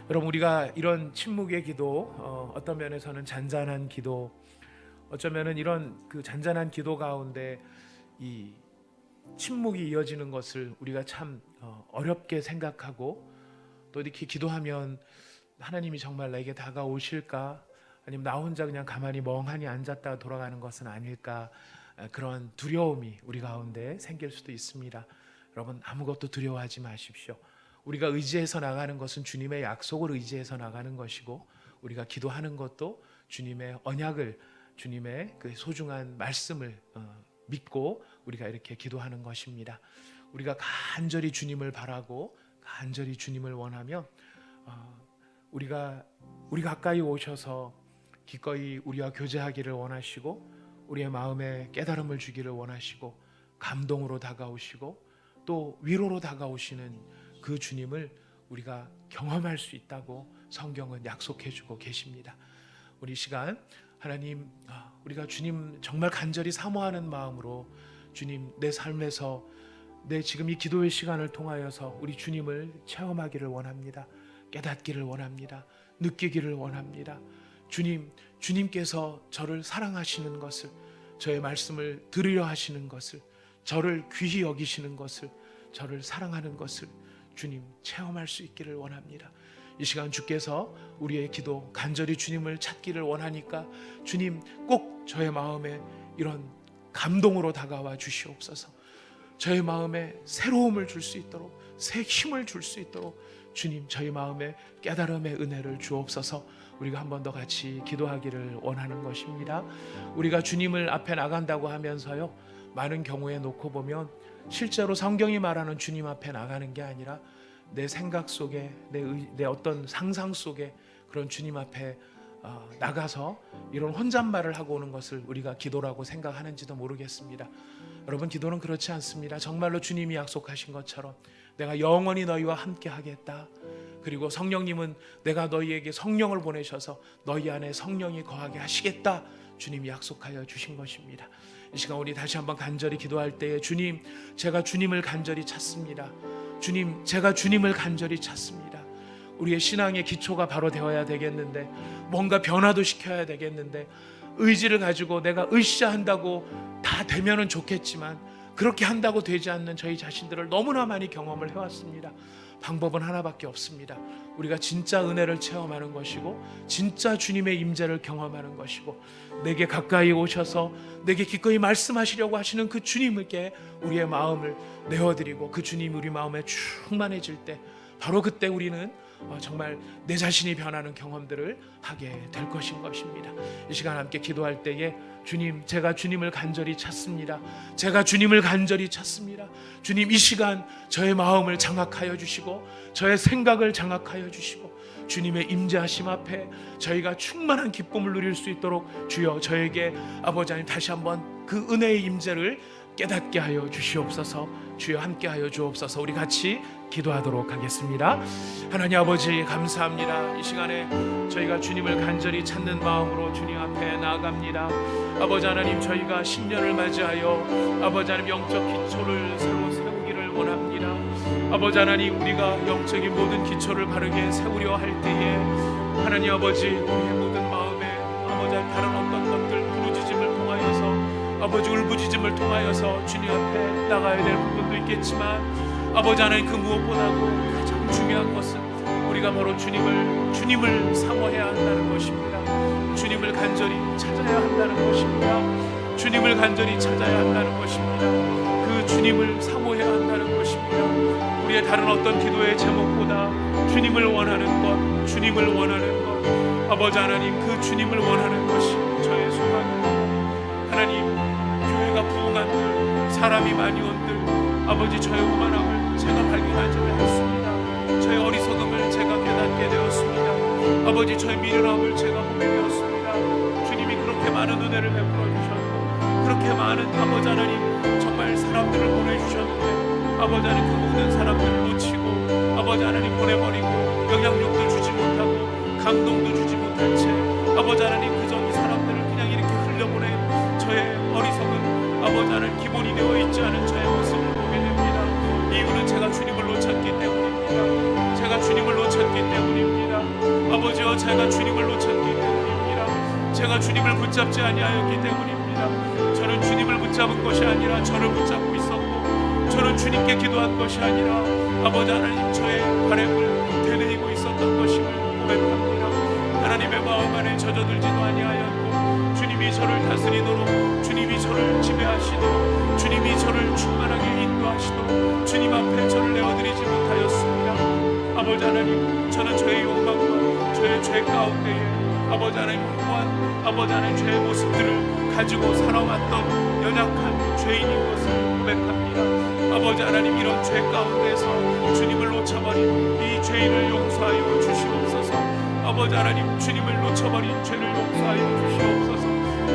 여러분, 우리가 이런 침묵의 기도, 어떤 면에서는 잔잔한 기도, 어쩌면은 이런 그 잔잔한 기도 가운데 이 침묵이 이어지는 것을 우리가 참 어렵게 생각하고, 또 이렇게 기도하면 하나님이 정말 내게 다가오실까, 아니면 나 혼자 그냥 가만히 멍하니 앉았다가 돌아가는 것은 아닐까, 그런 두려움이 우리 가운데 생길 수도 있습니다. 여러분, 아무것도 두려워하지 마십시오. 우리가 의지해서 나가는 것은 주님의 약속을 의지해서 나가는 것이고, 우리가 기도하는 것도 주님의 언약을, 주님의 그 소중한 말씀을 믿고 우리가 이렇게 기도하는 것입니다. 우리가 간절히 주님을 바라고 간절히 주님을 원하면 우리가 가까이 오셔서 기꺼이 우리와 교제하기를 원하시고, 우리의 마음에 깨달음을 주기를 원하시고, 감동으로 다가오시고 또 위로로 다가오시는 그 주님을 우리가 경험할 수 있다고 성경은 약속해 주고 계십니다. 우리 시간 하나님, 우리가 주님 정말 간절히 사모하는 마음으로, 주님, 내 삶에서 내 지금 이 기도의 시간을 통하여서 우리 주님을 체험하기를 원합니다. 깨닫기를 원합니다. 느끼기를 원합니다. 주님께서 저를 사랑하시는 것을, 저의 말씀을 들으려 하시는 것을, 저를 귀히 여기시는 것을, 저를 사랑하는 것을 주님 체험할 수 있기를 원합니다. 이 시간 주께서 우리의 기도 간절히 주님을 찾기를 원하니까 주님 꼭 저의 마음에 이런 감동으로 다가와 주시옵소서. 저의 마음에 새로움을 줄 수 있도록, 새 힘을 줄 수 있도록 주님 저희 마음에 깨달음의 은혜를 주옵소서. 우리가 한 번 더 같이 기도하기를 원하는 것입니다. 우리가 주님을 앞에 나간다고 하면서요, 많은 경우에 놓고 보면 실제로 성경이 말하는 주님 앞에 나가는 게 아니라 내 생각 속에, 내 어떤 상상 속에 그런 주님 앞에 나가서 이런 혼잣말을 하고 오는 것을 우리가 기도라고 생각하는지도 모르겠습니다. 여러분, 기도는 그렇지 않습니다. 정말로 주님이 약속하신 것처럼 내가 영원히 너희와 함께 하겠다. 그리고 성령님은 내가 너희에게 성령을 보내셔서 너희 안에 성령이 거하게 하시겠다. 주님이 약속하여 주신 것입니다. 이 시간 우리 다시 한번 간절히 기도할 때에, 주님, 제가 주님을 간절히 찾습니다. 주님, 제가 주님을 간절히 찾습니다. 우리의 신앙의 기초가 바로 되어야 되겠는데, 뭔가 변화도 시켜야 되겠는데, 의지를 가지고 내가 으쌰 한다고 다 되면은 좋겠지만 그렇게 한다고 되지 않는 저희 자신들을 너무나 많이 경험을 해왔습니다. 방법은 하나밖에 없습니다. 우리가 진짜 은혜를 체험하는 것이고, 진짜 주님의 임재를 경험하는 것이고, 내게 가까이 오셔서 내게 기꺼이 말씀하시려고 하시는 그 주님께 우리의 마음을 내어드리고, 그 주님이 우리 마음에 충만해질 때, 바로 그때 우리는 정말 내 자신이 변하는 경험들을 하게 될 것입니다. 이 시간 함께 기도할 때에, 주님, 제가 주님을 간절히 찾습니다. 제가 주님을 간절히 찾습니다. 주님, 이 시간 저의 마음을 장악하여 주시고, 저의 생각을 장악하여 주시고, 주님의 임재하심 앞에 저희가 충만한 기쁨을 누릴 수 있도록 주여 저에게 아버지 하나님 다시 한번 그 은혜의 임재를 깨닫게 하여 주시옵소서. 주여 함께하여 주옵소서. 우리 같이 기도하도록 하겠습니다. 하나님 아버지, 감사합니다. 이 시간에 저희가 주님을 간절히 찾는 마음으로 주님 앞에 나아갑니다. 아버지 하나님, 저희가 신년을 맞이하여 아버지 하나님 영적 기초를 새로 세우기를 원합니다. 아버지 하나님, 우리가 영적인 모든 기초를 바르게 세우려 할 때에 하나님 아버지, 우리의 모든 마음에 아버지 하나님 다른 어떤 것들, 부르짖음을 통하여서, 아버지 울부짖음을 통하여서 주님 앞에 나가야 될 부분도 있겠지만, 아버지 하나님, 그 무엇보다도 가장 중요한 것은 우리가 바로 주님을 사모해야 한다는 것입니다. 주님을 간절히 찾아야 한다는 것입니다. 주님을 간절히 찾아야 한다는 것입니다. 그 주님을 사모해야 한다는 것입니다. 우리의 다른 어떤 기도의 제목보다 주님을 원하는 것, 주님을 원하는 것, 아버지 하나님, 그 주님을 원하는 것이 저의 소망입니다. 하나님, 교회가 부흥한들, 사람이 많이 온들, 아버지, 저의 오만함을 제가 발견하지 않았습니다. 저의 어리석음을 제가 깨닫게 되었습니다. 아버지, 저의 미련함을 제가 보게 되었습니다. 주님이 그렇게 많은 은혜를 베풀어 주셨고, 그렇게 많은 아버지 하나님 정말 사람들을 보내주셨는데, 아버지 하나님 그 모든 사람들을 놓치고, 아버지 하나님 보내버리고, 영향력도 주지 못하고 감동도 주지 못한 채, 아버지 하나님 그저 이 사람들을 그냥 이렇게 흘려보낸 저의 어리석은 아버지 하나님 기본이 되어 있지 않은 저의 모습을 보게 됩니다. 이유는 제가 주님을 놓쳤기 때문입니다. 제가 주님을 놓쳤기 때문입니다. 아버지여 제가 주님을 놓쳤기 때문입니다. 제가 주님을 붙잡지 아니하였기 때문입니다. 저는 주님을 붙잡은 것이 아니라 저를 붙잡고 있었고, 저는 주님께 기도한 것이 아니라 아버지 하나님 저의 바램을 되뇌이고 있었던 것임을 고백합니다. 하나님의 마음 안에 젖어들지도 아니하였고, 주님이 저를 다스리도록, 주님이 저를 지배하시도록, 주님이 저를 충만하게 인도하시도록 주님 앞에 저를 내어드리지 못하였습니다. 아버지 하나님, 저는 저의 욕망과 저의 죄 가운데에 아버지 하나님 또한 아버지 하나님 죄의 모습들을 가지고 살아왔던 연약한 죄인인 것을 고백합니다. 아버지 하나님, 이런 죄 가운데서 주님을 놓쳐버린 이 죄인을 용서하여 주시옵소서. 아버지 하나님, 주님을 놓쳐버린 죄를 용서하여 주시옵소서.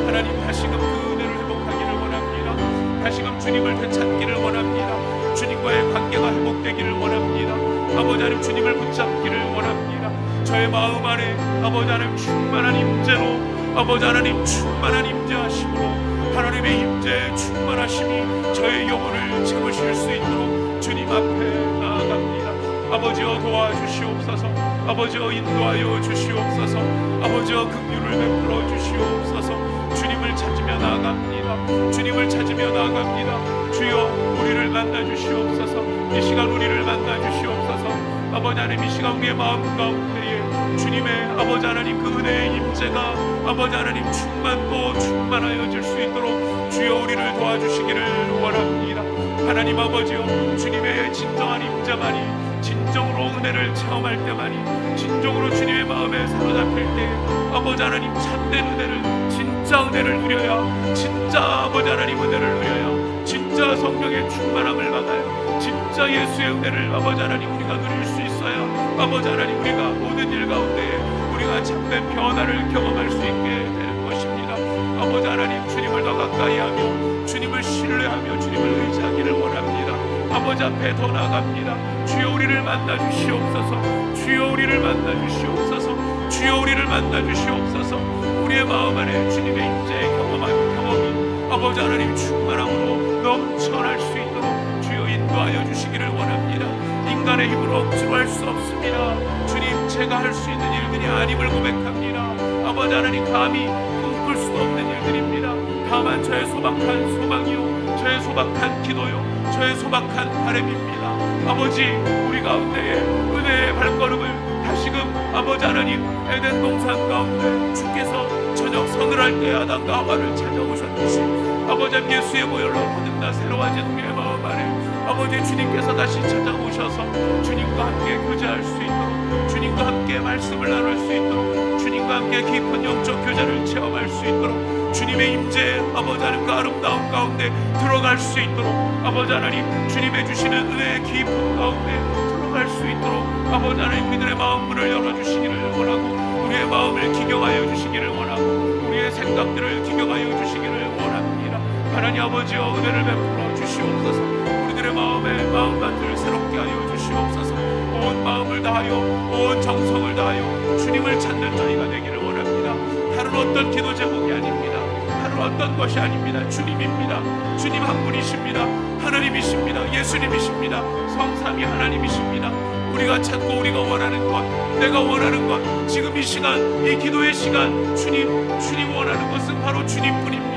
하나님, 다시금 그 은혜를 회복하기를 원합니다. 다시금 주님을 되찾기를 원합니다. 주님과의 관계가 회복되기를 원합니다. 아버지 하나님, 주님을 붙잡기를 원합니다. 저의 마음 안에 아버지 하나님 충만한 임재로, 아버지 하나님 충만한 임재하심으로, 하나님의 임재의 충만하심이 저의 영혼을 채우실 수 있도록 주님 앞에 나아갑니다. 아버지여 도와주시옵소서. 아버지여 인도하여 주시옵소서. 아버지여 긍휼을 베풀어 주시옵소서. 주님을 찾으며 나아갑니다. 주님을 찾으며 나아갑니다. 주여 우리를 만나 주시옵소서. 이 시간 우리를 만나 주시옵소서. 아버지 하나님, 이 시간 우리의 마음 가운데에 주님의 아버지 하나님 그 은혜의 임재가 아버지 하나님 충만도 충만하여질 수 있도록 주여 우리를 도와주시기를 원합니다. 하나님 아버지여, 주님의 진정한 임재만이, 진정으로 은혜를 체험할 때만이, 진정으로 주님의 마음에 사로잡힐 때 아버지 하나님 참된 은혜를, 진짜 은혜를 누려야, 진짜 아버지 하나님 은혜를 누려야, 진짜 성령의 충만함을 받아요. 진짜 예수의 은혜를 아버지 하나님 우리가 누릴 수 있어야 아버지 하나님 우리가 모든 일 가운데 우리가 참된 변화를 경험할 수 있게 될 것입니다. 아버지 하나님, 주님을 더 가까이 하며 주님을 신뢰하며 주님을 의지하기를 원합니다. 아버지 앞에 더 나아갑니다. 주여 우리를 만나 주시옵소서. 주여 우리를 만나 주시옵소서. 주여 우리를 만나 주시옵소서. 우리의 마음 안에 주님의 임재의 경험이 아버지 하나님 충만함으로 넘쳐날 수 있도록 주여 인도하여 주시기를 원합니다. 인간의 힘으로 억지로 할 수 없습니다. 주님, 제가 할 수 있는 일들이 아님을 고백합니다. 아버지 하나님, 감히 꿈꿀 수도 없는 일들입니다. 다만 저의 소박한 소망이요, 저의 소박한 기도요, 저의 소박한 바람입니다. 아버지, 우리 가운데에 은혜의 발걸음을 다시금 아버지 하나님 에덴 동산 가운데 주께서 저녁 서늘할 때 아담과 하와를 찾아오셨듯이 아버지 예수의 보혈로 거듭나 새로워진 우리의 마음 안에 아버지 주님께서 다시 찾아오셔서 주님과 함께 교제할 수 있도록, 주님과 함께 말씀을 나눌 수 있도록, 주님과 함께 깊은 영적 교제를 체험할 수 있도록, 주님의 임재 아버지 하나님과 아름다운 가운데 들어갈 수 있도록 아버지 하나님 주님의 주시는 은혜의 깊은 가운데 들어갈 수 있도록 아버지 하나님 우리들의 마음 문을 열어주시기를 원하고, 우리의 마음을 기경하여 주시기를 원하고, 우리의 생각들을 기경하여 주시기를 원합니다. 하나님 아버지여, 은혜를 베풀어 주시옵소서. 우리들의 마음에 마음밭을 새롭게 하여 주시옵소서. 온 마음을 다하여 온 정성을 다하여 주님을 찾는 저희가 되기를 원합니다. 다른 어떤 기도 제목이 아닙니다. 다른 어떤 것이 아닙니다. 주님입니다. 주님 한 분이십니다. 하나님이십니다. 예수님이십니다. 성삼위 하나님이십니다. 우리가 찾고 우리가 원하는 것, 내가 원하는 것, 지금 이 시간, 이 기도의 시간, 주님 원하는 것은 바로 주님뿐입니다.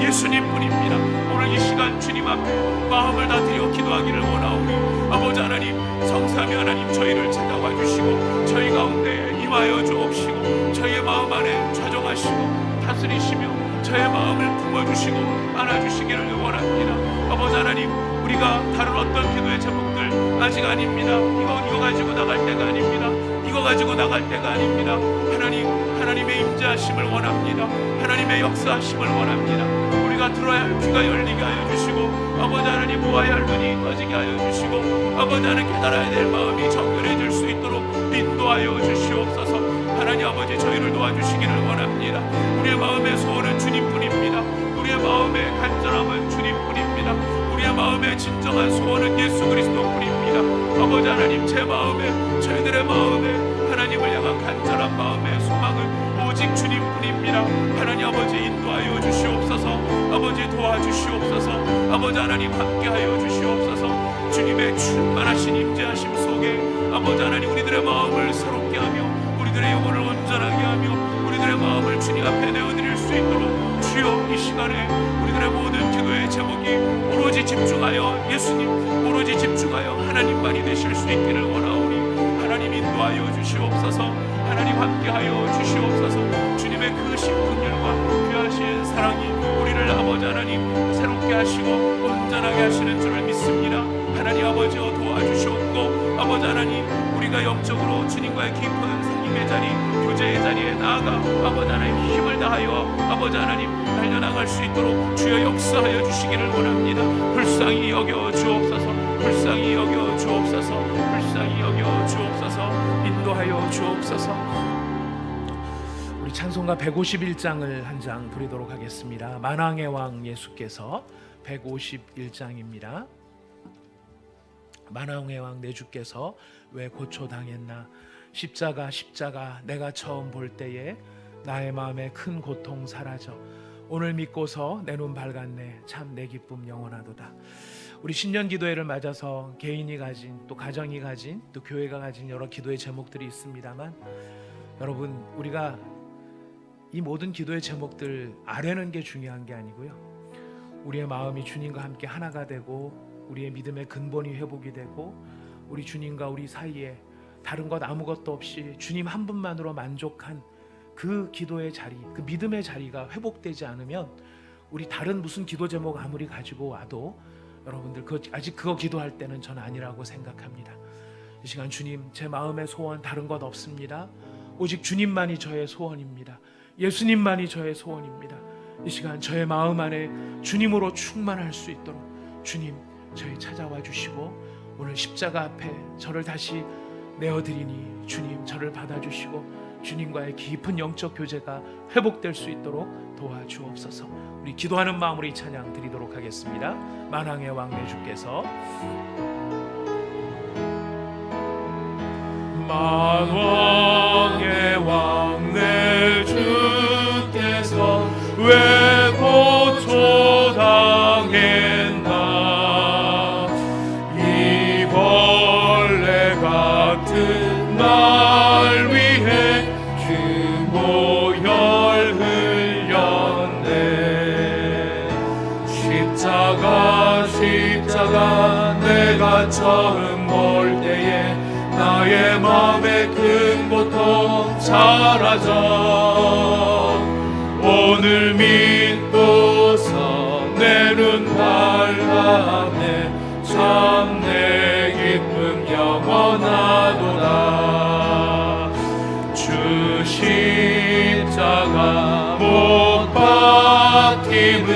예수님뿐입니다. 오늘 이 시간 주님 앞에 마음을 다 드려 기도하기를 원하오니 아버지 하나님, 성삼위 하나님 저희를 찾아와 주시고 저희 가운데 임하여 주옵시고 저희의 마음 안에 좌정하시고 다스리시며 저의 마음을 품어주시고 안아주시기를 원합니다. 아버지 하나님, 우리가 다른 어떤 기도의 제목들 아직 아닙니다. 이거 가지고 나갈 때가 아닙니다. 이거 가지고 나갈 때가 아닙니다. 하나님의 임재하심을 원합니다. 하나님의 역사하심을 원합니다. 우리가 들어야 할 귀가 열리게 하여 주시고 아버지 하나님 보아야 할 눈이 떠지게 하여 주시고 아버지 하나님 깨달아야 될 마음이 정결해질 수 있도록 인도하여 주시옵소서. 하나님 아버지 저희를 도와주시기를 원합니다. 우리의 마음의 소원은 주님뿐입니다. 우리의 마음의 간절함은 주님뿐입니다. 우리의 마음의 진정한 소원은 예수 그리스도뿐입니다. 아버지 하나님, 제 마음에, 저희들의 마음에 하나님을 향한 간절한 마음의 소망은 오직 주님뿐입니다. 하나님 아버지 인도하여 주시옵소서. 아버지 도와주시옵소서. 아버지 하나님 함께하여 주시옵소서. 주님의 충만하신 임재하심 속에 아버지 하나님 우리들의 마음을 새롭게 하며 우리들의 영혼을 온전하게 하며 우리들의 마음을 주님 앞에 내어드릴 수 있도록 주여 이 시간에 우리들의 모든 기도의 제목이 오로지 집중하여 예수님, 오로지 집중하여 하나님만이 되실 수 있기를 원하오니 하나님 인도하여 주시옵소서. 하나님 함께하여 주시옵소서. 주님의 크신 긍휼과 귀하신 사랑이 우리를 아버지 하나님 새롭게 하시고 온전하게 하시는 줄을 믿습니다. 하나님 아버지여 도와주시옵고 아버지 하나님 우리가 영적으로 주님과의 깊은 상임의 자리, 교제의 자리에 나아가 아버지 하나님 힘을 다하여 아버지 하나님 달려나갈 수 있도록 주여 역사하여 주시기를 원합니다. 불쌍히 여겨 주옵소서. 불쌍히 여겨 주옵소서. 불쌍히 여겨 주옵소서. 인도하여 주옵소서. 우리 찬송가 151장을 한 장 부르도록 하겠습니다. 만왕의 왕 예수께서 151장입니다. 만왕의 왕 내 주께서 왜 고초당했나. 십자가 내가 처음 볼 때에 나의 마음에 큰 고통 사라져 오늘 믿고서 내 눈 밝았네. 참 내 기쁨 영원하도다. 우리 신년 기도회를 맞아서 개인이 가진 또 가정이 가진 또 교회가 가진 여러 기도의 제목들이 있습니다만 여러분 우리가 이 모든 기도의 제목들 아뢰는 게 중요한 게 아니고요, 우리의 마음이 주님과 함께 하나가 되고 우리의 믿음의 근본이 회복이 되고 우리 주님과 우리 사이에 다른 것 아무것도 없이 주님 한 분만으로 만족한 그 기도의 자리, 그 믿음의 자리가 회복되지 않으면 우리 다른 무슨 기도 제목 아무리 가지고 와도 여러분들 아직 그거 기도할 때는 전 아니라고 생각합니다. 이 시간 주님, 제 마음의 소원 다른 것 없습니다. 오직 주님만이 저의 소원입니다. 예수님만이 저의 소원입니다. 이 시간 저의 마음 안에 주님으로 충만할 수 있도록 주님 저희 찾아와 주시고 오늘 십자가 앞에 저를 다시 내어드리니 주님 저를 받아주시고 주님과의 깊은 영적 교제가 회복될 수 있도록 도와주옵소서. 우리 기도하는 마음으로 이 찬양 드리도록 하겠습니다. 만왕의 왕 내 주께서 만왕의 왕 내 주께서 왜 고초당했나. 이 벌레 같은 날 위해 주 보혈 흘렸네. 십자가 내가 처음 볼 때에 나의 마음에 큰 고통 사라져 오늘 믿고서 내 눈 밝았네. 참 내 기쁨 영원하도다. 주 십자가 못 박힘은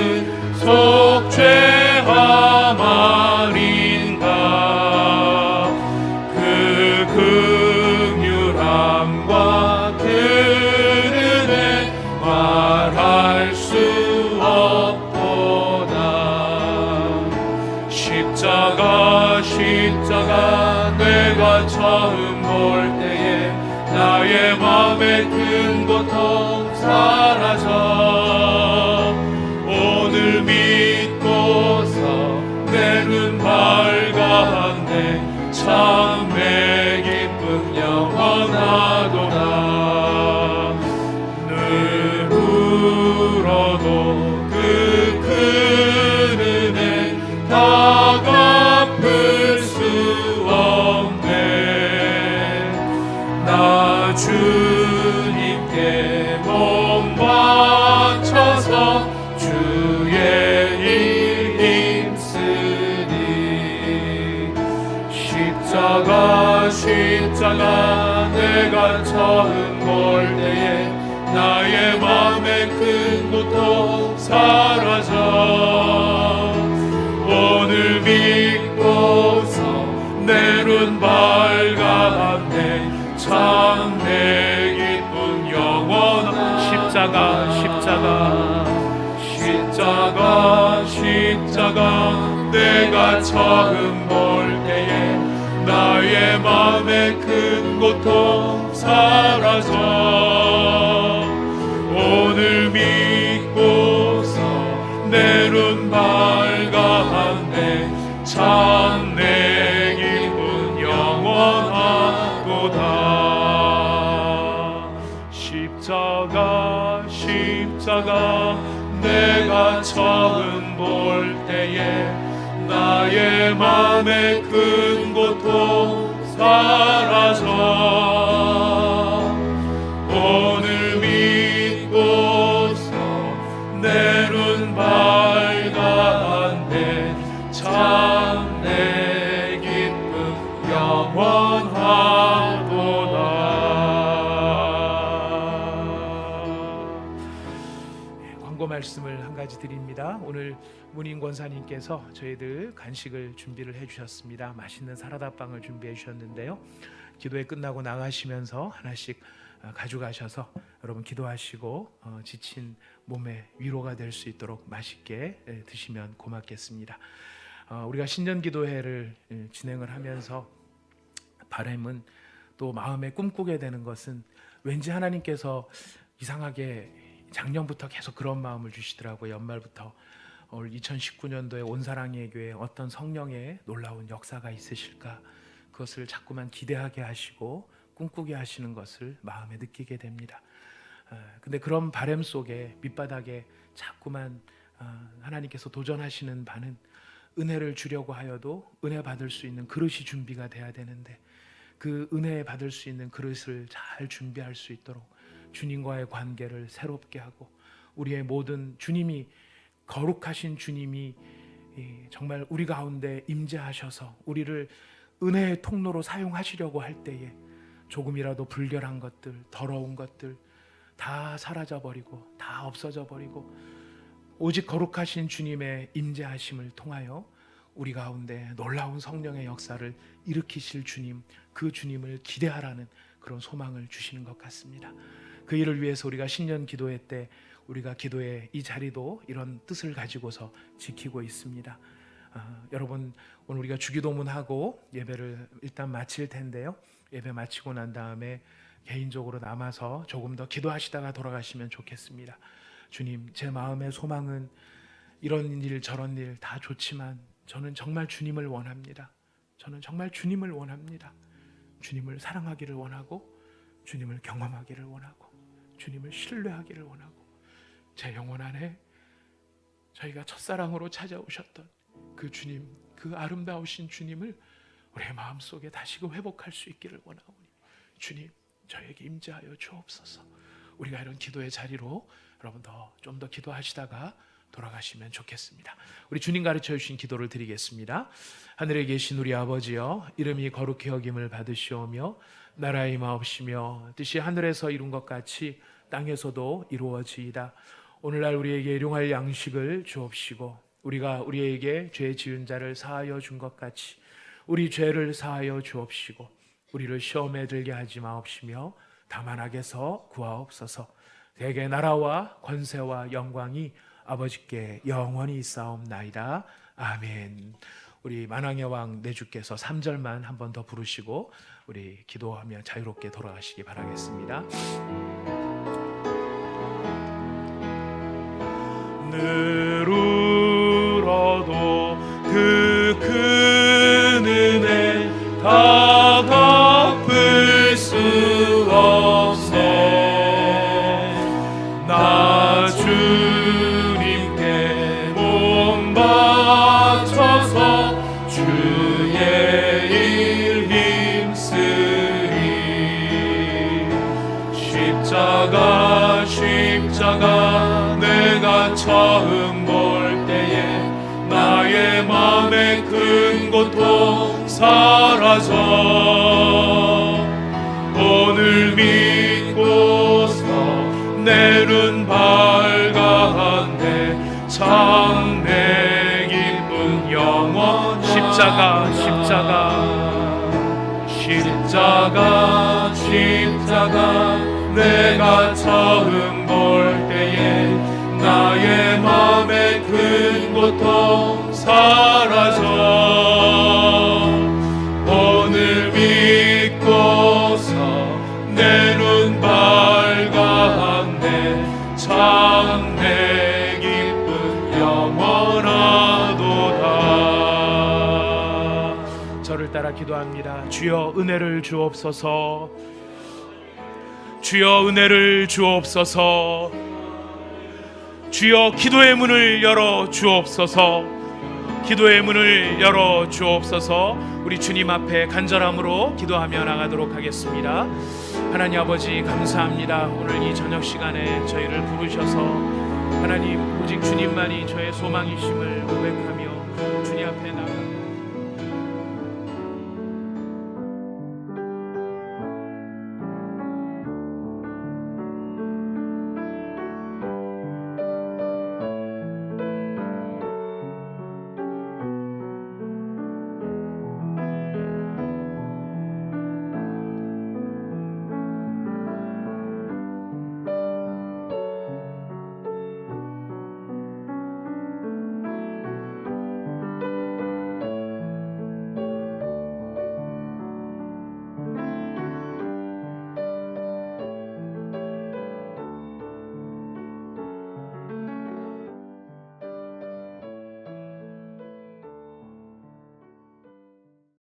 속죄함 아닌가. 그 긍휼함과 그 은혜 말할 수 없도다. 십자가 내가 처음 볼 때에 나의 마음에 큰 고통 사라져 오늘 믿고서 내 눈 밝았네. 참 내 기쁨 영원하도다. 늘 울어도 그 큰 은혜 다 갚을 수 없네. 나 주님께 몸 바쳐서 주의 일 힘쓰니. 십자가 내가 처음 볼 때에 나의 마음에 큰 고통 사라져 오늘 믿고서 내 눈 밝았네. 참 내 기쁨 영원한. 십자가 내가 처음 볼 때에 나의 마음에 큰 고통 사라져 오늘 믿고서 내 눈 밝았네. 참 내 기쁨 영원하도다. 십자가 내가 처음 볼 때에 나의 맘의 큰 고통 사라져 오늘 믿고서 내 눈 밝아한데 참 내 기쁨 영원하도다. 광고 말씀을 한 가지 드립니다. 오늘 문인 권사님께서 저희들 간식을 준비를 해주셨습니다. 맛있는 사라다빵을 준비해 주셨는데요. 기도회 끝나고 나가시면서 하나씩 가져가셔서 여러분 기도하시고 지친 몸에 위로가 될 수 있도록 맛있게 드시면 고맙겠습니다. 우리가 신년기도회를 진행을 하면서 바람은 또 마음에 꿈꾸게 되는 것은 왠지 하나님께서 이상하게 작년부터 계속 그런 마음을 주시더라고요. 연말부터 올 2019년도에 온사랑의 교회에 어떤 성령의 놀라운 역사가 있으실까, 그것을 자꾸만 기대하게 하시고 꿈꾸게 하시는 것을 마음에 느끼게 됩니다. 근데 그런 바람 속에 밑바닥에 자꾸만 하나님께서 도전하시는 바는 은혜를 주려고 하여도 은혜 받을 수 있는 그릇이 준비가 돼야 되는데, 그 은혜 받을 수 있는 그릇을 잘 준비할 수 있도록 주님과의 관계를 새롭게 하고, 우리의 모든 주님이 거룩하신 주님이 정말 우리 가운데 임재하셔서 우리를 은혜의 통로로 사용하시려고 할 때에 조금이라도 불결한 것들, 더러운 것들 다 사라져버리고 다 없어져버리고 오직 거룩하신 주님의 임재하심을 통하여 우리 가운데 놀라운 성령의 역사를 일으키실 주님, 그 주님을 기대하라는 그런 소망을 주시는 것 같습니다. 그 일을 위해서 우리가 신년 기도회 때 우리가 기도의 이 자리도 이런 뜻을 가지고서 지키고 있습니다. 여러분, 오늘 우리가 주기도문하고 예배를 일단 마칠 텐데요. 예배 마치고 난 다음에 개인적으로 남아서 조금 더 기도하시다가 돌아가시면 좋겠습니다. 주님, 제 마음의 소망은 이런 일 저런 일 다 좋지만 저는 정말 주님을 원합니다. 저는 정말 주님을 원합니다. 주님을 사랑하기를 원하고, 주님을 경험하기를 원하고, 주님을 신뢰하기를 원하고, 제 영혼 안에 저희가 첫사랑으로 찾아오셨던 그 주님, 그 아름다우신 주님을 우리의 마음속에 다시금 회복할 수 있기를 원하오니 주님, 저에게 임재하여 주옵소서. 우리가 이런 기도의 자리로 여러분 좀 더 기도하시다가 돌아가시면 좋겠습니다. 우리 주님 가르쳐 주신 기도를 드리겠습니다. 하늘에 계신 우리 아버지여, 이름이 거룩히 여김을 받으시오며 나라의 마옵시며 뜻이 하늘에서 이룬 것 같이 땅에서도 이루어지이다. 오늘날 우리에게 일용할 양식을 주옵시고, 우리가 우리에게 죄 지은 자를 사하여 준 것 같이 우리 죄를 사하여 주옵시고, 우리를 시험에 들게 하지 마옵시며 다만 악에서 구하옵소서. 대개 나라와 권세와 영광이 아버지께 영원히 있사옵나이다. 아멘. 우리 만왕의 왕 내 주께서 3절만 한 번 더 부르시고 우리 기도하며 자유롭게 돌아가시기 바라겠습니다. 늘 울어도 그 큰 은혜 다 갚을 수 없어. 나 주님께 몸 바쳐서 주의 일 힘쓰리. 십자가 내가 처음 볼 때에 나의 맘의 큰 고통 사라져 오늘 믿고서 내 눈 밝아한데 참 내 기쁜 영원. 십자가 내가 처음 볼 때에 나의 맘의 큰 고통 사라져 오늘 믿고서 내 눈 밝아한데 참 내 기쁨 영원하도다. 저를 따라 기도합니다. 주여 은혜를 주옵소서. 주여 은혜를 주옵소서. 주여 기도의 문을 열어 주옵소서. 기도의 문을 열어 주옵소서. 우리 주님 앞에 간절함으로 기도하며 나가도록 하겠습니다. 하나님 아버지 감사합니다. 오늘 이 저녁 시간에 저희를 부르셔서 하나님 오직 주님만이 저의 소망이심을 고백하며 주님 앞에 나가